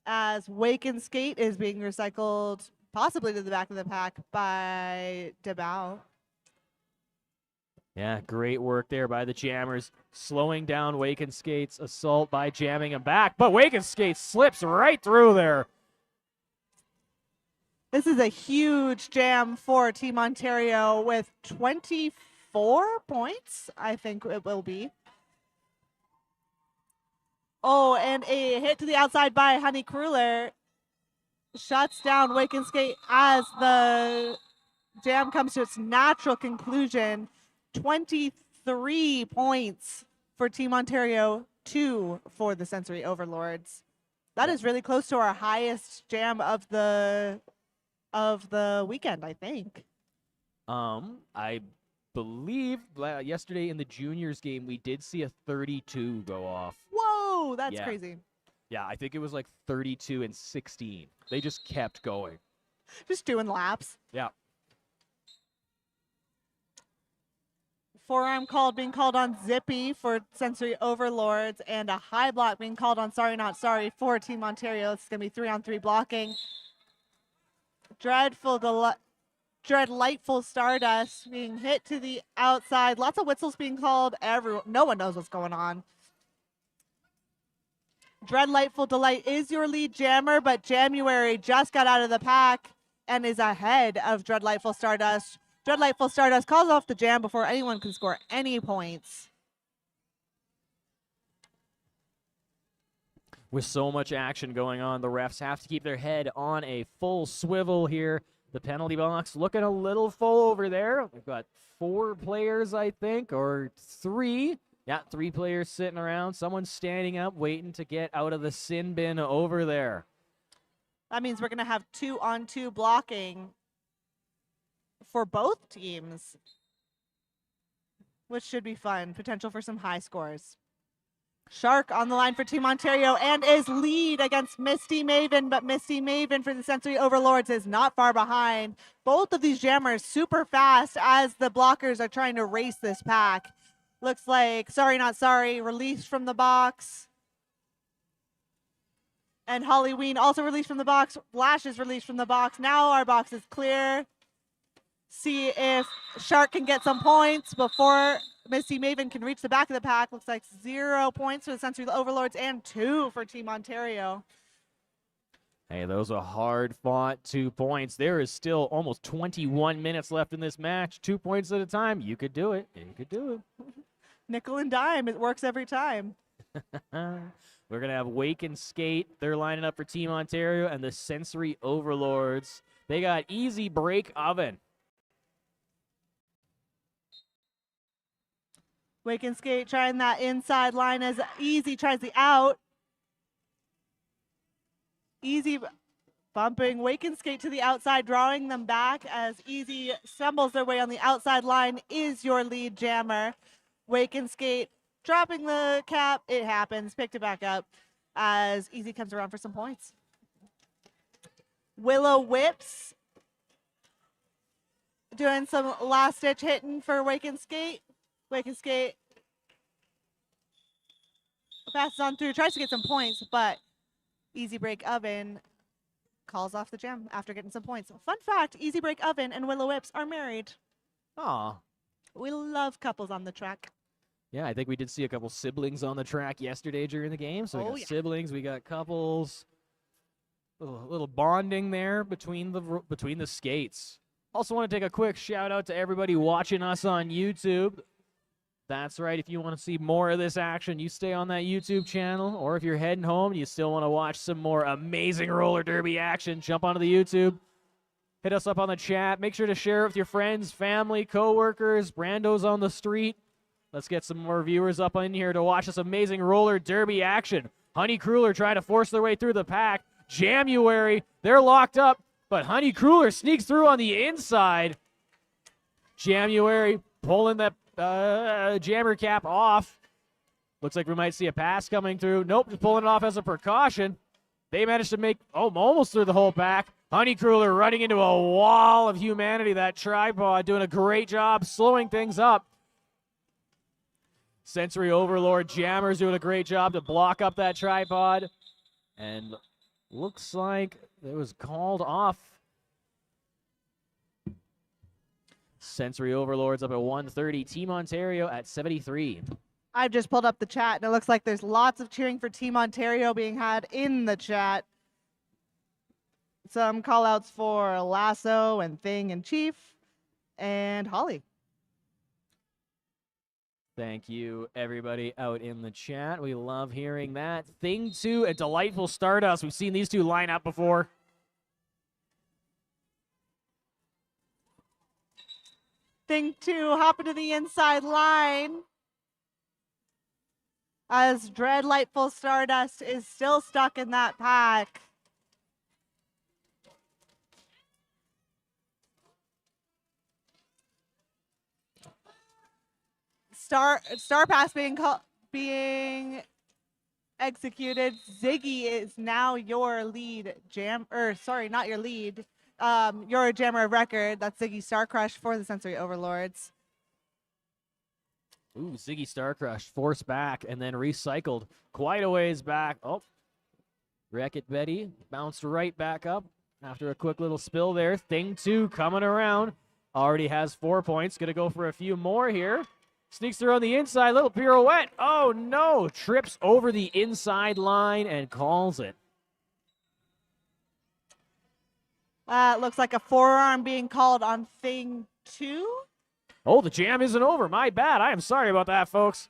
as Wake and Skate is being recycled possibly to the back of the pack by DeBow. Yeah, great work there by the jammers, slowing down Wake and Skate's assault by jamming him back. But Wake and Skate slips right through there. This is a huge jam for Team Ontario with 24 points, I think it will be. Oh, and a hit to the outside by Honey Kruller shuts down Wake and Skate as the jam comes to its natural conclusion. 23 points for Team Ontario, 2 for the Sensory Overlords. That is really close to our highest jam of the weekend, I think. I believe yesterday in the juniors game we did see a 32 go off. Whoa, that's crazy. Yeah, I think it was like 32 and 16. They just kept going. Just doing laps. Yeah. Forearm being called on Zippy for Sensory Overlords, and a high block being called on Sorry Not Sorry for Team Ontario. It's going to be 3-on-3 blocking. Dreadlightful Stardust being hit to the outside. Lots of whistles being called. No one knows what's going on. Dreadlightful Delight is your lead jammer, but January just got out of the pack and is ahead of Dreadlightful Stardust. Dreadlightful Stardust calls off the jam before anyone can score any points. With so much action going on, the refs have to keep their head on a full swivel here. The penalty box looking a little full over there. We've got 4 players, I think, or 3. Yeah, 3 players sitting around. Someone's standing up, waiting to get out of the sin bin over there. That means we're going to have 2-on-2 blocking for both teams, which should be fun. Potential for some high scores. Shark on the line for Team Ontario and is lead against Misty Maven, but Misty Maven for the Sensory Overlords is not far behind. Both of these jammers super fast as the blockers are trying to race this pack. Looks like Sorry Not Sorry released from the box. And Halloween also released from the box. Flash is released from the box. Now our box is clear. See if Shark can get some points before Misty Maven can reach the back of the pack. Looks like 0 points for the Sensory Overlords and 2 for Team Ontario. Hey, those are hard-fought 2 points. There is still almost 21 minutes left in this match. 2 points at a time. You could do it. You could do it. Nickel and dime. It works every time. We're going to have Wake and Skate. They're lining up for Team Ontario. And the Sensory Overlords, they got Easy Break Oven. Wake and Skate trying that inside line as Easy tries the out. Easy bumping Wake and Skate to the outside, drawing them back as Easy stumbles their way on the outside line, is your lead jammer. Wake and Skate dropping the cap. It happens. Picked it back up as Easy comes around for some points. Willow Whips doing some last-ditch hitting for Wake and Skate. Wake and Skate passes on through, tries to get some points, but Easy Break Oven calls off the jam after getting some points. Fun fact, Easy Break Oven and Willow Whips are married. Aw. We love couples on the track. Yeah, I think we did see a couple siblings on the track yesterday during the game. So we got yeah. siblings, we got couples. Little bonding there between the skates. Also want to take a quick shout out to everybody watching us on YouTube. That's right. If you want to see more of this action, you stay on that YouTube channel. Or if you're heading home and you still want to watch some more amazing roller derby action, jump onto the YouTube. Hit us up on the chat. Make sure to share it with your friends, family, coworkers, brandos on the street. Let's get some more viewers up in here to watch this amazing roller derby action. Honey Cruller trying to force their way through the pack. January, they're locked up, but Honey Cruller sneaks through on the inside. January pulling that jammer cap off. Looks like we might see a pass coming through. Nope, just pulling it off as a precaution. They managed to make almost through the whole pack. Honey Cruller running into a wall of humanity. That tripod doing a great job slowing things up. Sensory Overlord Jammers doing a great job to block up that tripod. And looks like it was called off. Sensory Overlords up at 130. Team Ontario at 73. I've just pulled up the chat, and it looks like there's lots of cheering for Team Ontario being had in the chat. Some call-outs for Lasso and Thing and Chief and Holly. Thank you, everybody out in the chat. We love hearing that. Thing 2 and Delightful Stardust. We've seen these two line up before. Thing 2 hopping to the inside line as Dreadlightful Stardust is still stuck in that pack. Star Pass being executed. Ziggy is now your lead not your lead. You're a jammer of record. That's Ziggy Star Crush for the Sensory Overlords. Ooh, Ziggy Star Crush forced back and then recycled quite a ways back. Oh, Wreck-It Betty bounced right back up after a quick little spill there. Thing 2 coming around. Already has 4 points. Going to go for a few more here. Sneaks through on the inside, little pirouette. Oh no, trips over the inside line and calls it. Looks like a forearm being called on thing 2. Oh, the jam isn't over. My bad. I am sorry about that, folks.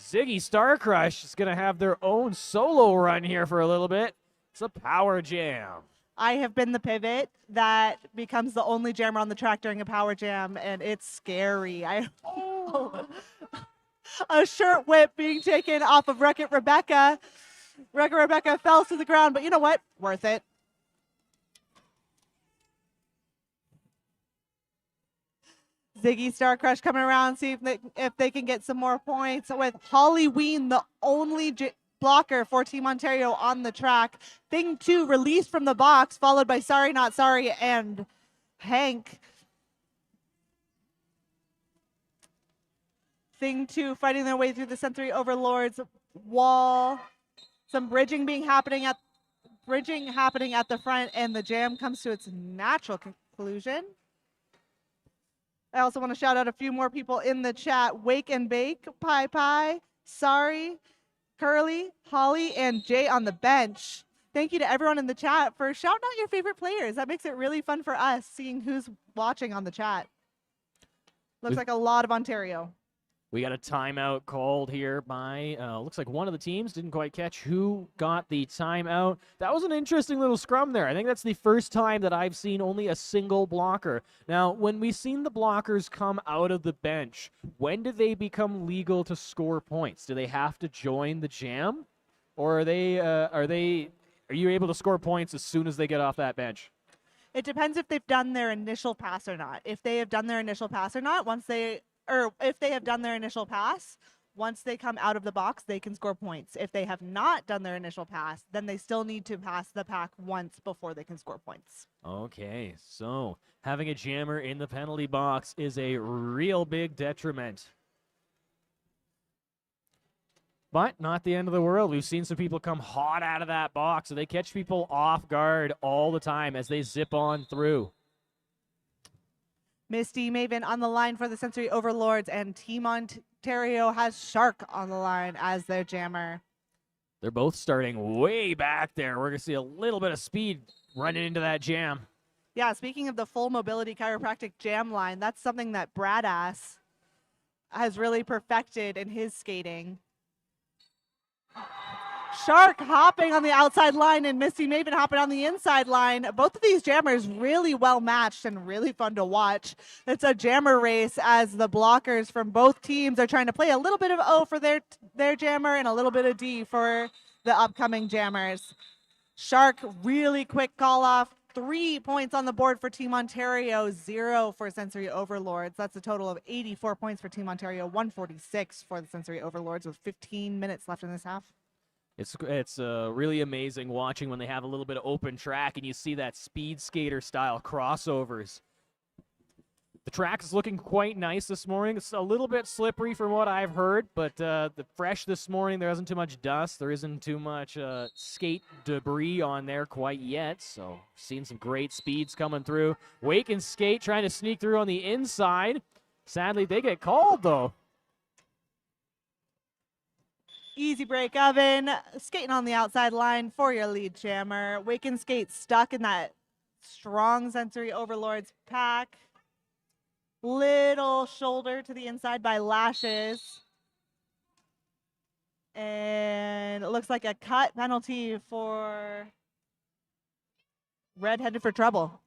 Ziggy Starcrush is going to have their own solo run here for a little bit. It's a power jam. I have been the pivot that becomes the only jammer on the track during a power jam, and it's scary. A shirt whip being taken off of Wreck-It Rebecca. Wreck-It Rebecca fell to the ground, but you know what? Worth it. Ziggy Starcrush coming around, see if they can get some more points with Holly Ween, the only blocker for Team Ontario on the track. Thing 2 released from the box, followed by Sorry Not Sorry and Hank. Thing 2 fighting their way through the Sensory Overlords wall. Some bridging happening at the front, and the jam comes to its natural conclusion. I also want to shout out a few more people in the chat. Wake and Bake, Pie, Sorry, Curly, Holly, and Jay on the bench. Thank you to everyone in the chat for shouting out your favorite players. That makes it really fun for us seeing who's watching on the chat. Looks like a lot of Ontario. We got a timeout called here by, looks like one of the teams. Didn't quite catch who got the timeout. That was an interesting little scrum there. I think that's the first time that I've seen only a single blocker. Now, when we've seen the blockers come out of the bench, when do they become legal to score points? Do they have to join the jam? Or are you able to score points as soon as they get off that bench? It depends if they've done their initial pass or not. If they have done their initial pass or not, if they have done their initial pass, once they come out of the box, they can score points. If they have not done their initial pass, then they still need to pass the pack once before they can score points. Okay, so having a jammer in the penalty box is a real big detriment. But not the end of the world. We've seen some people come hot out of that box, so they catch people off guard all the time as they zip on through. Misty Maven on the line for the Sensory Overlords, and Team Ontario has Shark on the line as their jammer. They're both starting way back there. We're going to see a little bit of speed running into that jam. Yeah, speaking of the full mobility chiropractic jam line, that's something that Bradass has really perfected in his skating. Shark hopping on the outside line and Misty Maven hopping on the inside line. Both of these jammers really well matched and really fun to watch. It's a jammer race as the blockers from both teams are trying to play a little bit of O for their jammer and a little bit of D for the upcoming jammers. Shark, really quick call off. 3 points on the board for Team Ontario, 0 for Sensory Overlords. That's a total of 84 points for Team Ontario, 146 for the Sensory Overlords with 15 minutes left in this half. It's really amazing watching when they have a little bit of open track and you see that speed skater style crossovers. The track is looking quite nice this morning. It's a little bit slippery from what I've heard, but the fresh this morning, there isn't too much dust. There isn't too much skate debris on there quite yet, so seeing some great speeds coming through. Wake and Skate trying to sneak through on the inside. Sadly, they get called, though. Easy break oven, skating on the outside line for your lead jammer. Wake and Skate stuck in that strong Sensory Overlords pack. Little shoulder to the inside by Lashes. And it looks like a cut penalty for Red headed for trouble.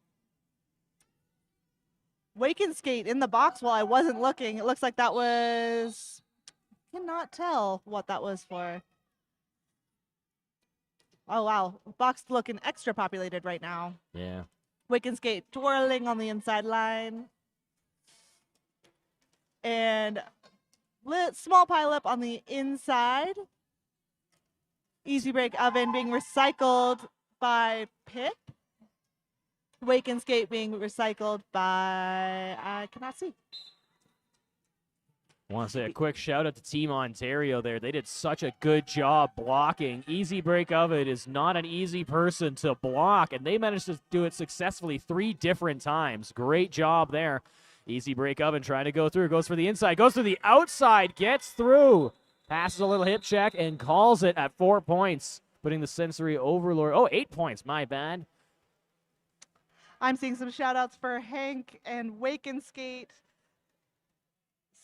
Wake and Skate in the box while I wasn't looking. It looks like that was... Cannot tell what that was for. Oh, wow. Box looking extra populated right now. Yeah. Wake and Skate twirling on the inside line. And small pileup on the inside. Easy break oven being recycled by Pip. Wake and Skate being recycled by... I cannot see. I want to say a quick shout out to Team Ontario there. They did such a good job blocking. Easy break of it is not an easy person to block, and they managed to do it successfully 3 different times. Great job there. Easy break up and trying to go through. Goes for the inside. Goes to the outside. Gets through. Passes a little hip check and calls it at 4 points. Putting the Sensory Overlord. Oh, 8 points. My bad. I'm seeing some shout outs for Hank and Wake and Skate.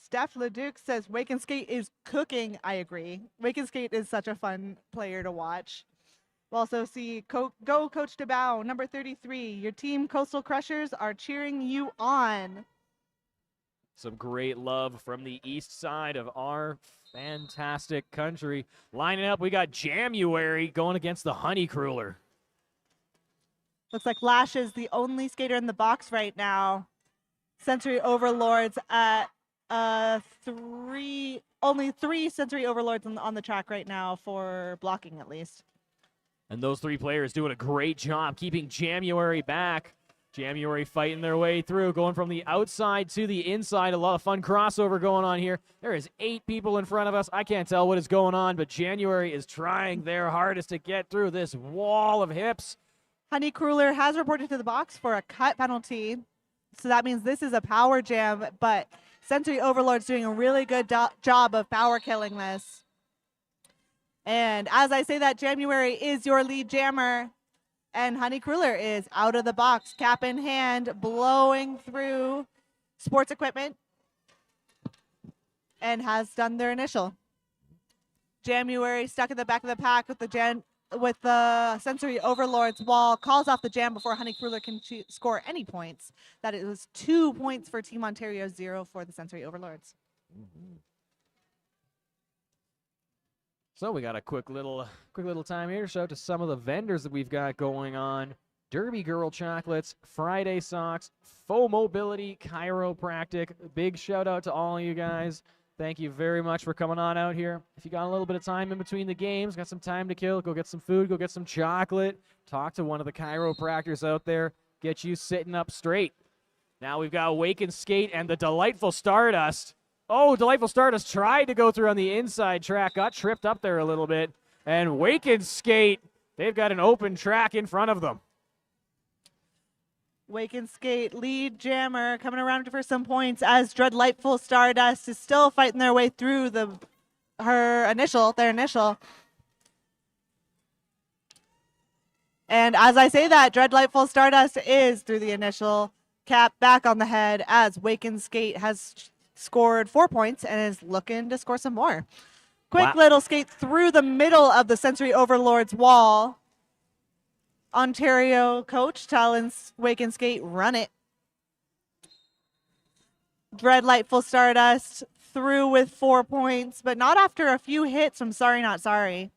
Steph Leduc says Wake and Skate is cooking. I agree. Wake and Skate is such a fun player to watch. We'll also see Go Coach DeBow, number 33. Your team, Coastal Crushers, are cheering you on. Some great love from the east side of our fantastic country. Lining up, we got January going against the Honeycruller. Looks like Lash is the only skater in the box right now. Sensory Overlords at only three Sensory Overlords on the track right now for blocking at least. And those 3 players doing a great job keeping January back. January fighting their way through, going from the outside to the inside. A lot of fun crossover going on here. There is 8 people in front of us. I can't tell what is going on, but January is trying their hardest to get through this wall of hips. Honeycruller has reported to the box for a cut penalty. So that means this is a power jam, but Sensory Overlord's doing a really good job of power killing this. And as I say that, January is your lead jammer. And Honeycruller is out of the box, cap in hand, blowing through sports equipment. And has done their initial. January stuck in the back of the pack with the Sensory Overlord's wall, calls off the jam before Honeycruller can score any points. That it was 2 points for Team Ontario, 0 for the Sensory Overlords. So we got a quick little time here to show out to some of the vendors that we've got going on. Derby Girl Chocolates, Friday Socks, Faux Mobility, Chiropractic. Big shout out to all of you guys. Thank you very much for coming on out here. If you got a little bit of time in between the games, got some time to kill, go get some food, go get some chocolate, talk to one of the chiropractors out there, get you sitting up straight. Now we've got Wake and Skate and the Delightful Stardust. Oh, Delightful Stardust tried to go through on the inside track, got tripped up there a little bit. And Wake and Skate, they've got an open track in front of them. Wake and Skate, lead jammer, coming around for some points as Delightful Stardust is still fighting their way through their initial. And as I say that, Delightful Stardust is through the initial, cap back on the head as Wake and Skate has scored 4 points and is looking to score some more. Quick little skate through the middle of the Sensory Overlord's wall. Ontario coach telling Wake and Skate, run it. Delightful Stardust through with 4 points, but not after a few hits from Sorry Not Sorry.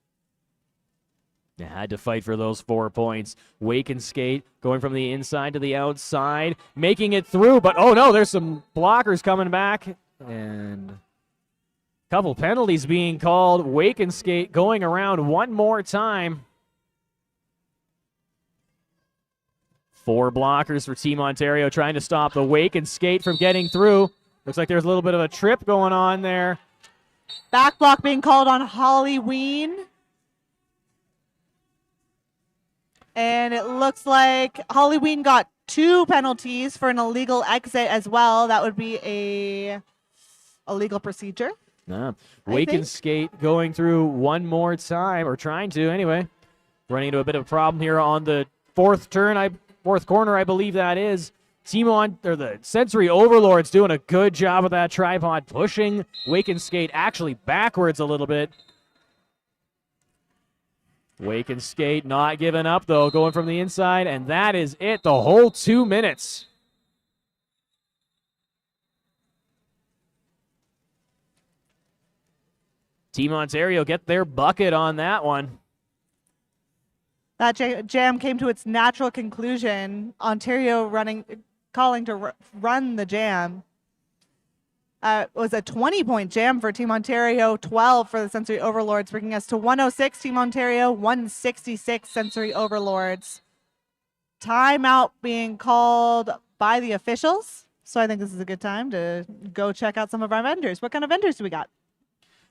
They had to fight for those 4 points. Wake and Skate going from the inside to the outside, making it through, but oh no, there's some blockers coming back, and a couple penalties being called. Wake and Skate going around one more time. 4 blockers for Team Ontario trying to stop the Wake and Skate from getting through. Looks like there's a little bit of a trip going on there. Back block being called on Halloween. And it looks like Halloween got 2 penalties for an illegal exit as well. That would be a illegal procedure. Wake and Skate going through one more time, or trying to anyway. Running into a bit of a problem here on the fourth corner, I believe that is. The Sensory Overlords doing a good job of that tripod, pushing Wake and Skate actually backwards a little bit. Wake and Skate not giving up, though, going from the inside, and that is it, the whole 2 minutes. Team Ontario get their bucket on that one. That jam came to its natural conclusion. Ontario calling to run the jam. It was a 20-point jam for Team Ontario, 12 for the Sensory Overlords, bringing us to 106 Team Ontario, 166 Sensory Overlords. Timeout being called by the officials. So I think this is a good time to go check out some of our vendors. What kind of vendors do we got?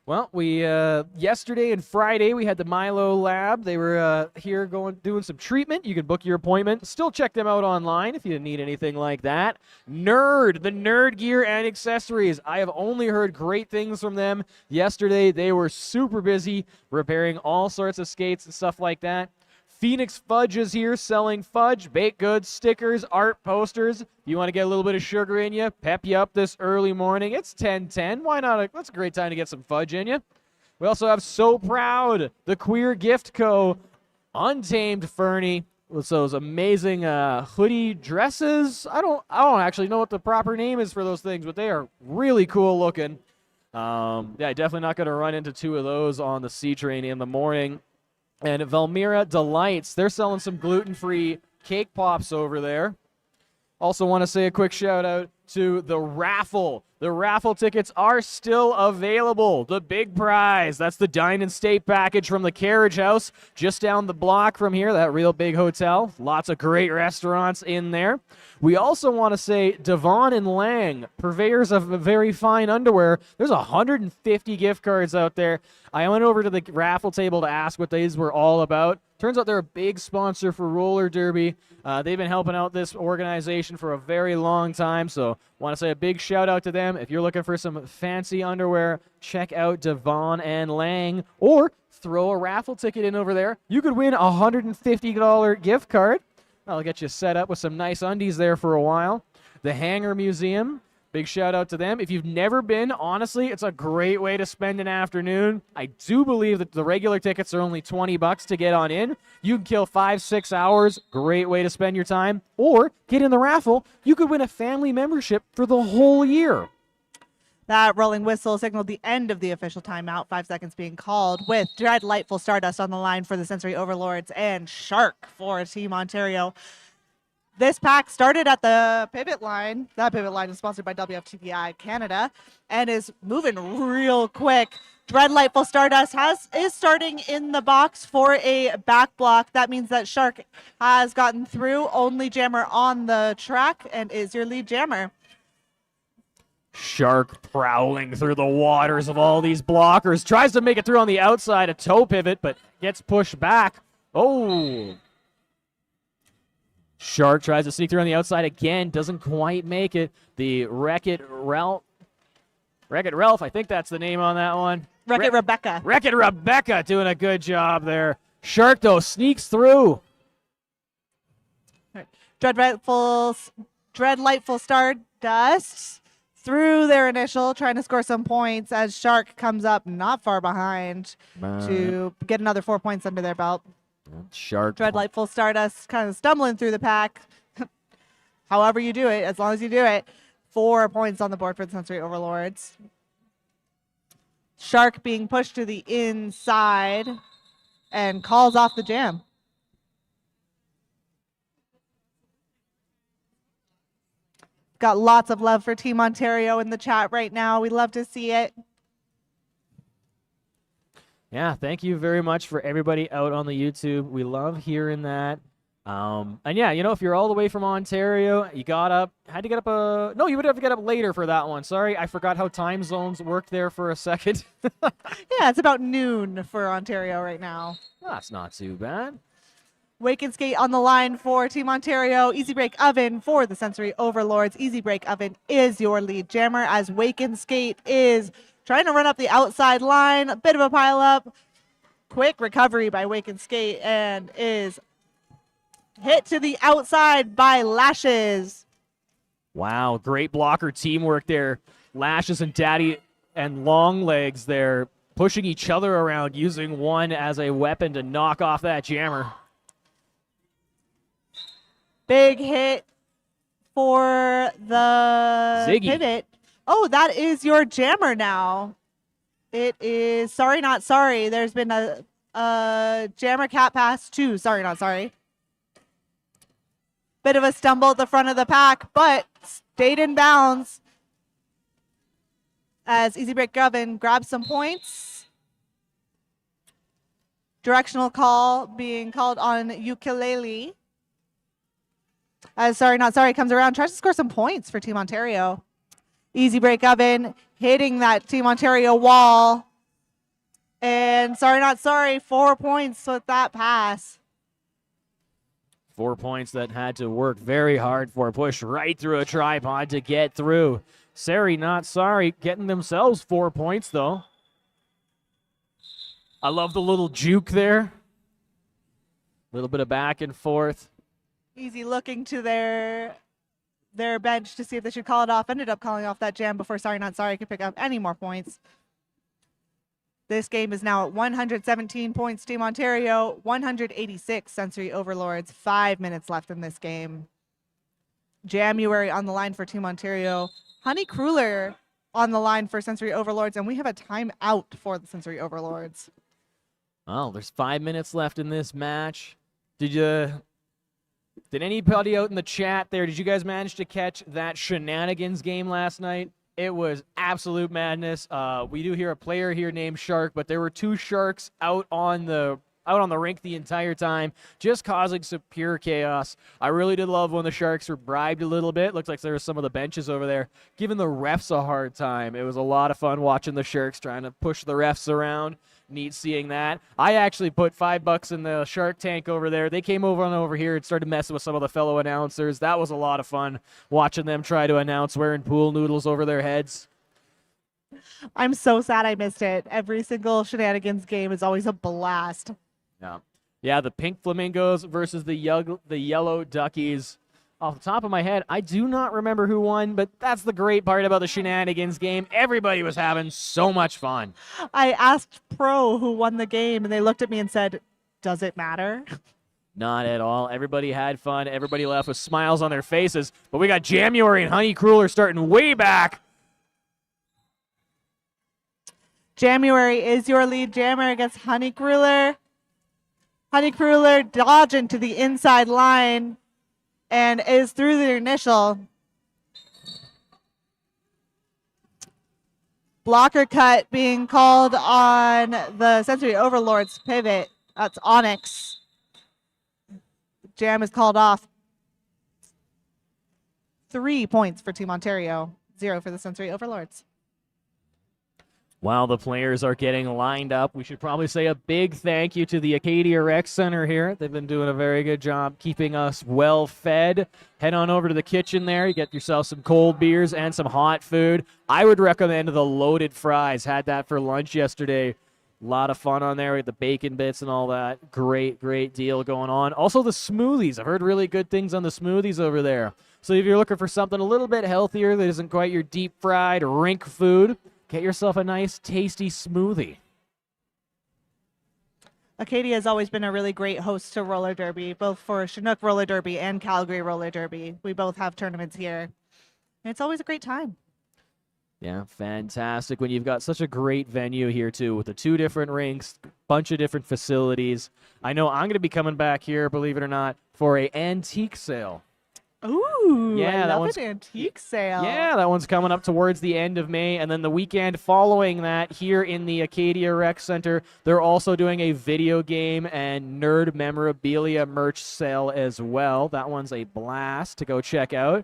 Well, we yesterday and Friday we had the Milo Lab. They were here doing some treatment. You can book your appointment. Still check them out online if you need anything like that. Nerd, the nerd gear and accessories. I have only heard great things from them. Yesterday they were super busy repairing all sorts of skates and stuff like that. Phoenix Fudge is here selling fudge, baked goods, stickers, art posters. If you want to get a little bit of sugar in you, pep you up this early morning. It's 10:10. Why not? That's a great time to get some fudge in you. We also have So Proud, the Queer Gift Co., Untamed Fernie, with those amazing hoodie dresses. I don't actually know what the proper name is for those things, but they are really cool looking. Yeah, definitely not going to run into two of those on the C train in the morning. And Valmira Delights, they're selling some gluten-free cake pops over there. Also want to say a quick shout out to the raffle. The raffle tickets are still available. The big prize, that's the Dine and Stay package from the Carriage House just down the block from here, that real big hotel. Lots of great restaurants in there. We also want to say Devon and Lang, purveyors of very fine underwear. There's 150 gift cards out there. I went over to the raffle table to ask what these were all about. Turns out they're a big sponsor for Roller Derby. They've been helping out this organization for a very long time, so want to say a big shout out to them. If you're looking for some fancy underwear, check out Devon and Lang, or throw a raffle ticket in over there. You could win a $150 gift card. That'll get you set up with some nice undies there for a while. The Hangar Museum, big shout out to them. If you've never been, honestly, it's a great way to spend an afternoon. I do believe that the regular tickets are only $20 to get on in. You can kill 5-6 hours. Great way to spend your time. Or get in the raffle. You could win a family membership for the whole year. That rolling whistle signaled the end of the official timeout. 5 seconds being called with Delightful Stardust on the line for the Sensory Overlords and Shark for Team Ontario. This pack started at the pivot line. That pivot line is sponsored by WFTPI Canada and is moving real quick. Delightful Stardust is starting in the box for a back block. That means that Shark has gotten through. Only jammer on the track and is your lead jammer. Shark prowling through the waters of all these blockers. Tries to make it through on the outside, a toe pivot, but gets pushed back. Oh! Shark tries to sneak through on the outside again. Doesn't quite make it. The Wreck-It Ralph, I think that's the name on that one. Wreck-It Rebecca. Wreck-It Rebecca doing a good job there. Shark, though, sneaks through. Delightful Stardust through their initial, trying to score some points as Shark comes up not far behind to get another 4 points under their belt. Shark. Delightful Stardust kind of stumbling through the pack. However you do it, as long as you do it. 4 points on the board for the Sensory Overlords. Shark being pushed to the inside and calls off the jam. Got lots of love for Team Ontario in the chat right now. We love to see it. Yeah, thank you very much for everybody out on the YouTube. We love hearing that. And yeah, you know, if you're all the way from Ontario, you had to get up no, you would have to get up later for that one. Sorry, I forgot how time zones worked there for a second. Yeah, it's about noon for Ontario right now. That's not too bad. Wake and Skate on the line for Team Ontario. Easy Break Oven for the Sensory Overlords. Easy Break Oven is your lead jammer as Wake and Skate is trying to run up the outside line. A bit of a pile up. Quick recovery by Wake and Skate and is hit to the outside by Lashes. Wow, great blocker teamwork there. Lashes and Daddy and Long Legs there pushing each other around, using one as a weapon to knock off that jammer. Big hit for the Ziggy. pivot. Oh, that is your jammer now. It is Sorry Not Sorry. There's been a jammer cat pass to Sorry Not Sorry. Bit of a stumble at the front of the pack, but stayed in bounds as Easy Break Oven grabs some points. Directional call being called on Ukulele. As Sorry Not Sorry comes around, tries to score some points for Team Ontario. Easy Break Oven hitting that Team Ontario wall. And sorry, not sorry, 4 points with that pass. 4 points that had to work very hard for. Push right through a tripod to get through. Sorry, not sorry, getting themselves 4 points, though. I love the little juke there. A little bit of back and forth. Easy looking to their bench to see if they should call it off. Ended up calling off that jam before sorry, not sorry could pick up any more points. This game is now at 117 points, Team Ontario, 186 Sensory Overlords. 5 minutes left in this game. January on the line for Team Ontario. Honey Kruller on the line for Sensory Overlords, and we have a timeout for the Sensory Overlords. Oh, there's 5 minutes left in this match. Did anybody out in the chat there, did you guys manage to catch that Shenanigans game last night? It was absolute madness. We do hear a player here named Shark, but there were 2 Sharks out on the rink the entire time, just causing some pure chaos. I really did love when the Sharks were bribed a little bit. Looks like there were some of the benches over there giving the refs a hard time. It was a lot of fun watching the Sharks trying to push the refs around. Neat seeing that. I actually put $5 in the Shark Tank over there. They came over here and started messing with some of the fellow announcers. That was a lot of fun watching them try to announce wearing pool noodles over their heads. I'm so sad I missed it. Every single Shenanigans game is always a blast. Yeah, the Pink Flamingos versus the Yellow Duckies. Off the top of my head, I do not remember who won, but that's the great part about the Shenanigans game. Everybody was having so much fun. I asked Pro who won the game, and they looked at me and said, does it matter? Not at all. Everybody had fun. Everybody left with smiles on their faces. But we got January and Honey Kruller starting way back. January is your lead jammer against Honey Kruller. Honey Kruller dodging to the inside line and is through the initial. Blocker cut being called on the Sensory Overlords pivot. That's Onyx. Jam is called off. 3 points for Team Ontario, 0 for the Sensory Overlords. While the players are getting lined up, we should probably say a big thank you to the Acadia Rec Center here. They've been doing a very good job keeping us well fed. Head on over to the kitchen there. You get yourself some cold beers and some hot food. I would recommend the loaded fries. Had that for lunch yesterday. A lot of fun on there with the bacon bits and all that. Great, great deal going on. Also the smoothies. I've heard really good things on the smoothies over there. So if you're looking for something a little bit healthier that isn't quite your deep fried rink food, get yourself a nice, tasty smoothie. Acadia has always been a really great host to roller derby, both for Chinook Roller Derby and Calgary Roller Derby. We both have tournaments here. And it's always a great time. Yeah, fantastic. When you've got such a great venue here, too, with the 2 different rinks, bunch of different facilities. I know I'm going to be coming back here, believe it or not, for an antique sale. Ooh, yeah, I love an antique sale. Yeah, that one's coming up towards the end of May. And then the weekend following that, here in the Acadia Rec Center, they're also doing a video game and nerd memorabilia merch sale as well. That one's a blast to go check out.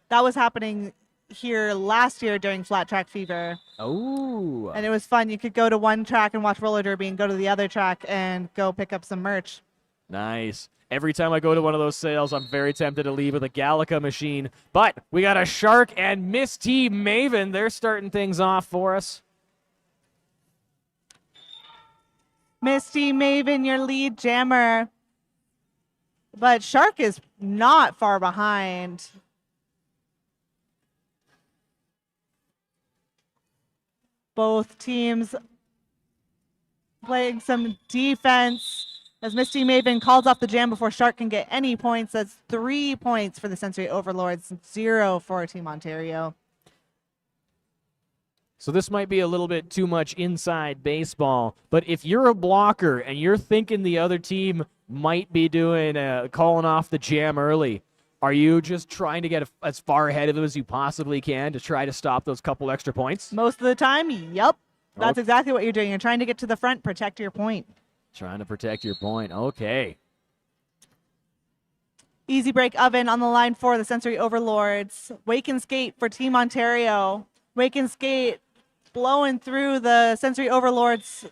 That was happening here last year during Flat Track Fever. Oh. And it was fun. You could go to one track and watch roller derby and go to the other track and go pick up some merch. Nice. Every time I go to one of those sales, I'm very tempted to leave with a Gallica machine. But we got a Shark and Miss T Maven. They're starting things off for us. Miss T Maven, your lead jammer. But Shark is not far behind. Both teams playing some defense. As Misty Maven calls off the jam before Shark can get any points. That's 3 points for the Sensory Overlords, 0 for Team Ontario. So this might be a little bit too much inside baseball, but if you're a blocker and you're thinking the other team might be doing calling off the jam early, are you just trying to get as far ahead of them as you possibly can to try to stop those couple extra points? Most of the time, yep. That's exactly what you're doing. You're trying to get to the front, protect your point. Trying to protect your point. Okay. Easy break oven on the line for the Sensory Overlords. Wake and skate for Team Ontario. Wake and skate blowing through the Sensory Overlords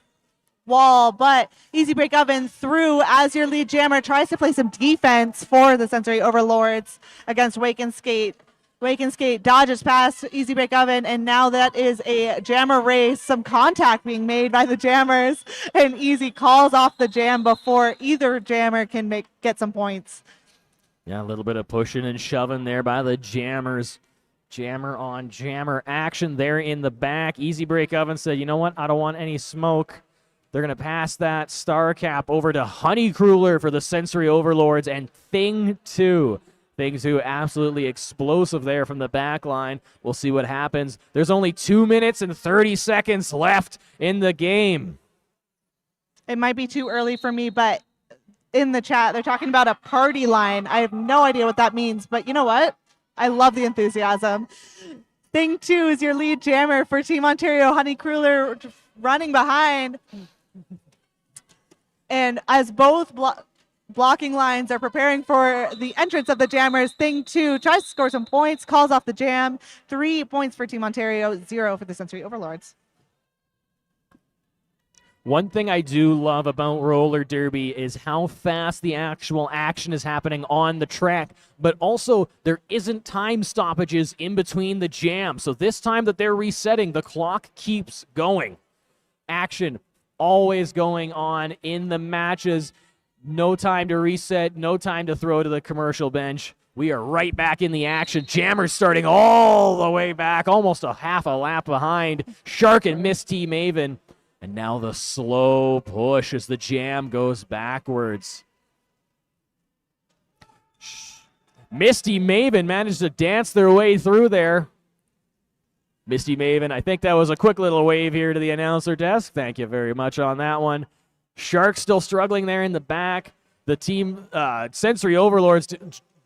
wall, but Easy Break Oven through as your lead jammer tries to play some defense for the Sensory Overlords against Wake and Skate. Wake and Skate dodges past Easy Break Oven, and now that is a jammer race, some contact being made by the jammers, and Easy calls off the jam before either jammer can get some points. Yeah, a little bit of pushing and shoving there by the jammers. Jammer on jammer action there in the back. Easy Break Oven said, you know what? I don't want any smoke. They're going to pass that star cap over to Honeycruller for the Sensory Overlords and Thing 2. Thing 2 absolutely explosive there from the back line. We'll see what happens. There's only 2 minutes and 30 seconds left in the game. It might be too early for me, but in the chat, they're talking about a party line. I have no idea what that means, but you know what? I love the enthusiasm. Thing 2 is your lead jammer for Team Ontario. Honeycruller running behind. And as both blocking lines are preparing for the entrance of the jammers, Thing 2 tries to score some points, calls off the jam. 3 points for Team Ontario, 0 for the Sensory Overlords. One thing I do love about roller derby is how fast the actual action is happening on the track, but also there isn't time stoppages in between the jams. So this time that they're resetting, the clock keeps going. Action always going on in the matches. No time to reset, no time to throw to the commercial bench. We are right back in the action. Jammers starting all the way back, almost a half a lap behind Shark and Miss T Maven. And now the slow push as the jam goes backwards. Misty Maven managed to dance their way through there. Misty Maven, I think that was a quick little wave here to the announcer desk. Thank you very much on that one. Shark still struggling there in the back. The team Sensory Overlords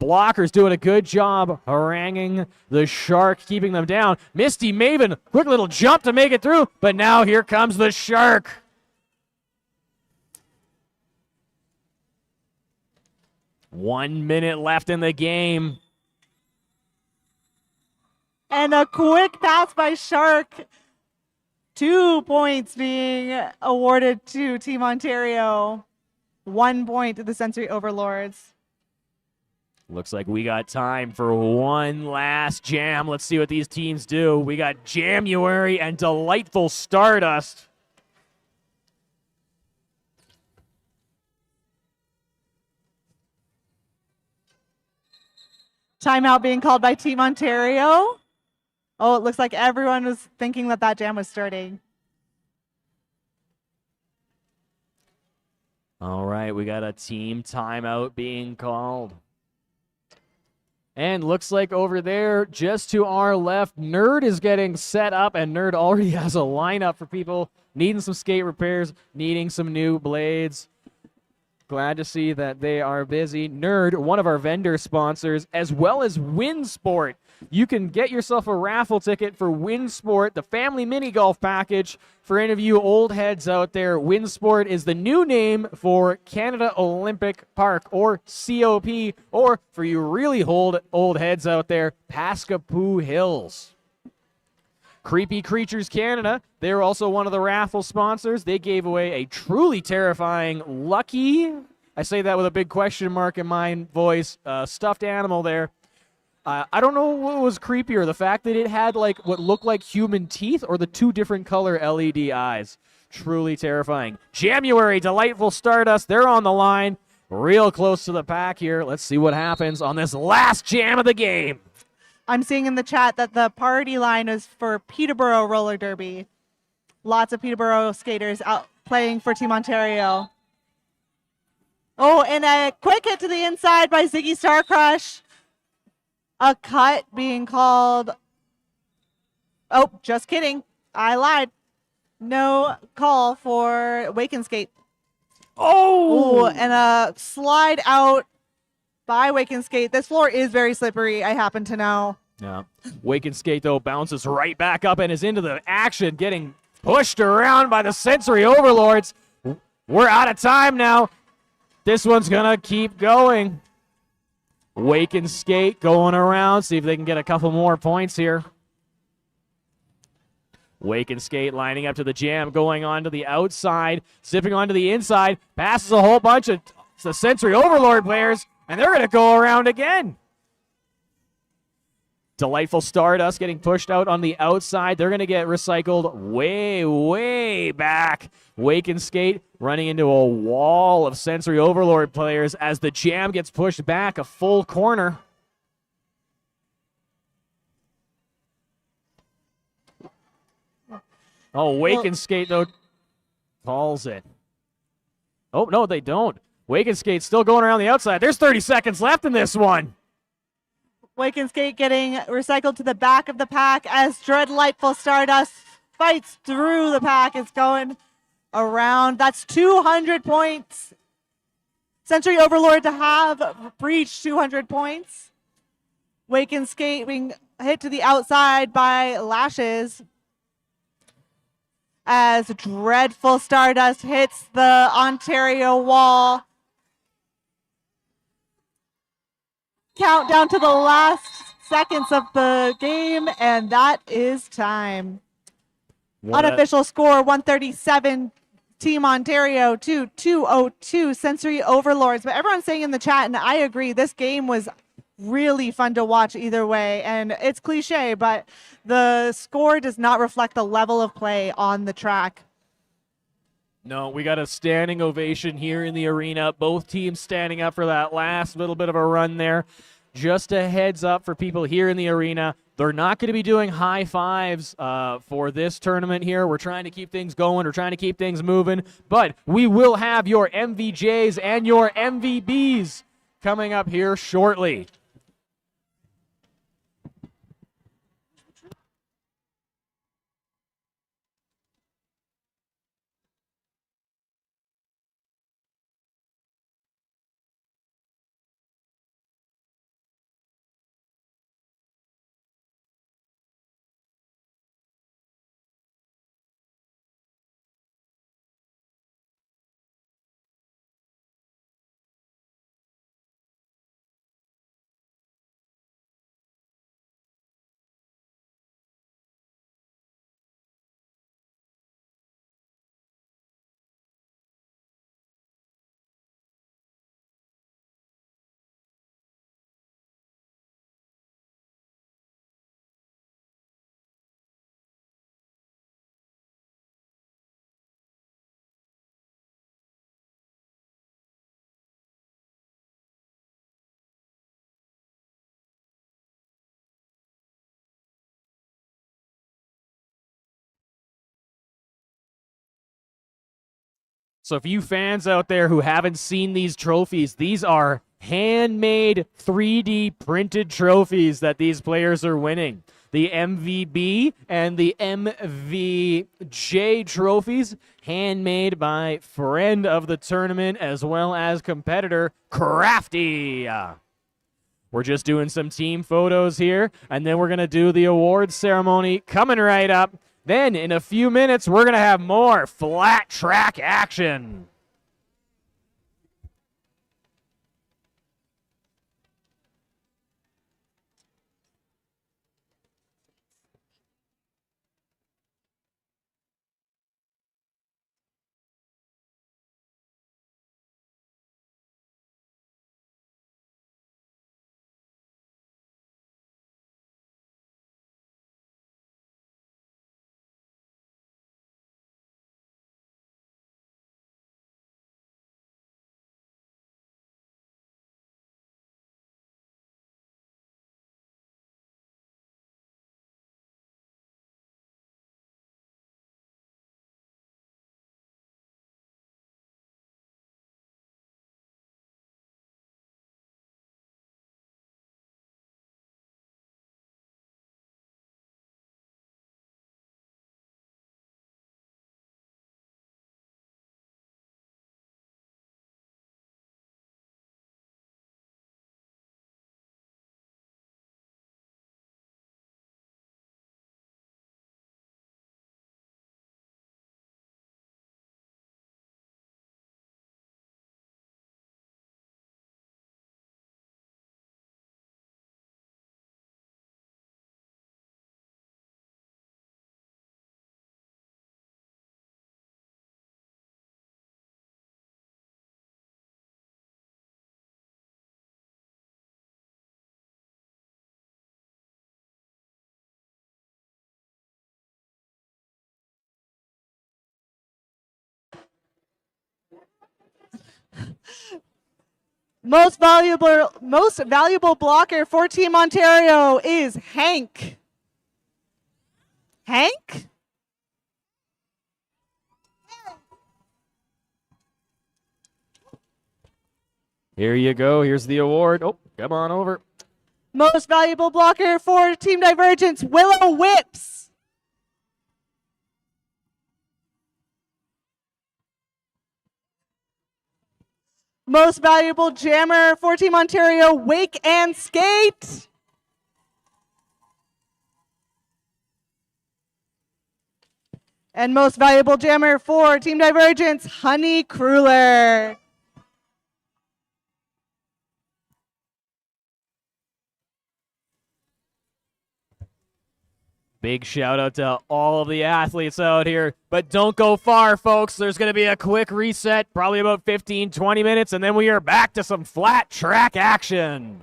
blockers doing a good job haranguing the Shark, keeping them down. Misty Maven, quick little jump to make it through, but now here comes the Shark. One minute left in the game. And a quick pass by Shark. 2 points being awarded to Team Ontario. 1 point to the Sensory Overlords. Looks like we got time for one last jam. Let's see what these teams do. We got January and Delightful Stardust. Timeout being called by Team Ontario. Oh, it looks like everyone was thinking that that jam was starting. All right, we got a team timeout being called. And looks like over there, just to our left, Nerd is getting set up, and Nerd already has a lineup for people needing some skate repairs, needing some new blades. Glad to see that they are busy. Nerd, one of our vendor sponsors, as well as WinSport. You can get yourself a raffle ticket for WinSport, the family mini golf package. For any of you old heads out there, WinSport is the new name for Canada Olympic Park, or COP, or for you really old heads out there, Pascapoo Hills. Creepy Creatures Canada, they're also one of the raffle sponsors. They gave away a truly terrifying Lucky, I say that with a big question mark in my voice, stuffed animal there. I don't know what was creepier, the fact that it had like what looked like human teeth or the 2 different color LED eyes. Truly terrifying. January, Delightful Stardust, they're on the line. Real close to the pack here. Let's see what happens on this last jam of the game. I'm seeing in the chat that the party line is for Peterborough Roller Derby. Lots of Peterborough skaters out playing for Team Ontario. Oh, and a quick hit to the inside by Ziggy Star Crush. A cut being called. Oh, just kidding. I lied. No call for Wake and Skate. Oh! Ooh, and a slide out by Wake and Skate. This floor is very slippery, I happen to know. Yeah. Wake and Skate, though, bounces right back up and is into the action, getting pushed around by the Sensory Overlords. We're out of time now. This one's going to keep going. Wake and Skate going around, see if they can get a couple more points here. Wake and Skate lining up to the jam, going on to the outside, zipping onto the inside, passes a whole bunch of the Sensory Overlord players, and they're going to go around again. Delightful Stardust getting pushed out on the outside. They're going to get recycled way, way back. Wake and Skate running into a wall of Sensory Overlord players as the jam gets pushed back a full corner. Oh, Wake and Skate, though, calls it. Oh, no, they don't. Wake and Skate still going around the outside. There's 30 seconds left in this one. Wake and Skate getting recycled to the back of the pack as Delightful Stardust fights through the pack. It's going around. That's 200 points. Sensory Overlord to have reached 200 points. Wake and Skate being hit to the outside by Lashes as Dreadful Stardust hits the Ontario wall. Countdown to the last seconds of the game, and that is time. Unofficial score 137 Team Ontario to 202 Sensory Overlords. But everyone's saying in the chat, and I agree, this game was really fun to watch either way. And it's cliche, but the score does not reflect the level of play on the track. No, we got a standing ovation here in the arena. Both teams standing up for that last little bit of a run there. Just a heads up for people here in the arena. They're not going to be doing high fives for this tournament here. We're trying to keep things going. We're trying to keep things moving. But we will have your MVJs and your MVBs coming up here shortly. So if you fans out there who haven't seen these trophies, these are handmade 3D printed trophies that these players are winning. The MVB and the MVJ trophies, handmade by friend of the tournament as well as competitor Crafty. We're just doing some team photos here, and then we're going to do the awards ceremony coming right up. Then, in a few minutes, we're going to have more flat track action. Most valuable blocker for Team Ontario is Hank. Hank? Here you go. Here's the award. Oh, come on over. Most valuable blocker for Team Divergence, Willow Whips. Most valuable jammer for Team Ontario, Wake and Skate. And most valuable jammer for Team Divergence, Honey Kruller. Big shout out to all of the athletes out here. But don't go far, folks. There's going to be a quick reset, probably about 15, 20 minutes, and then we are back to some flat track action.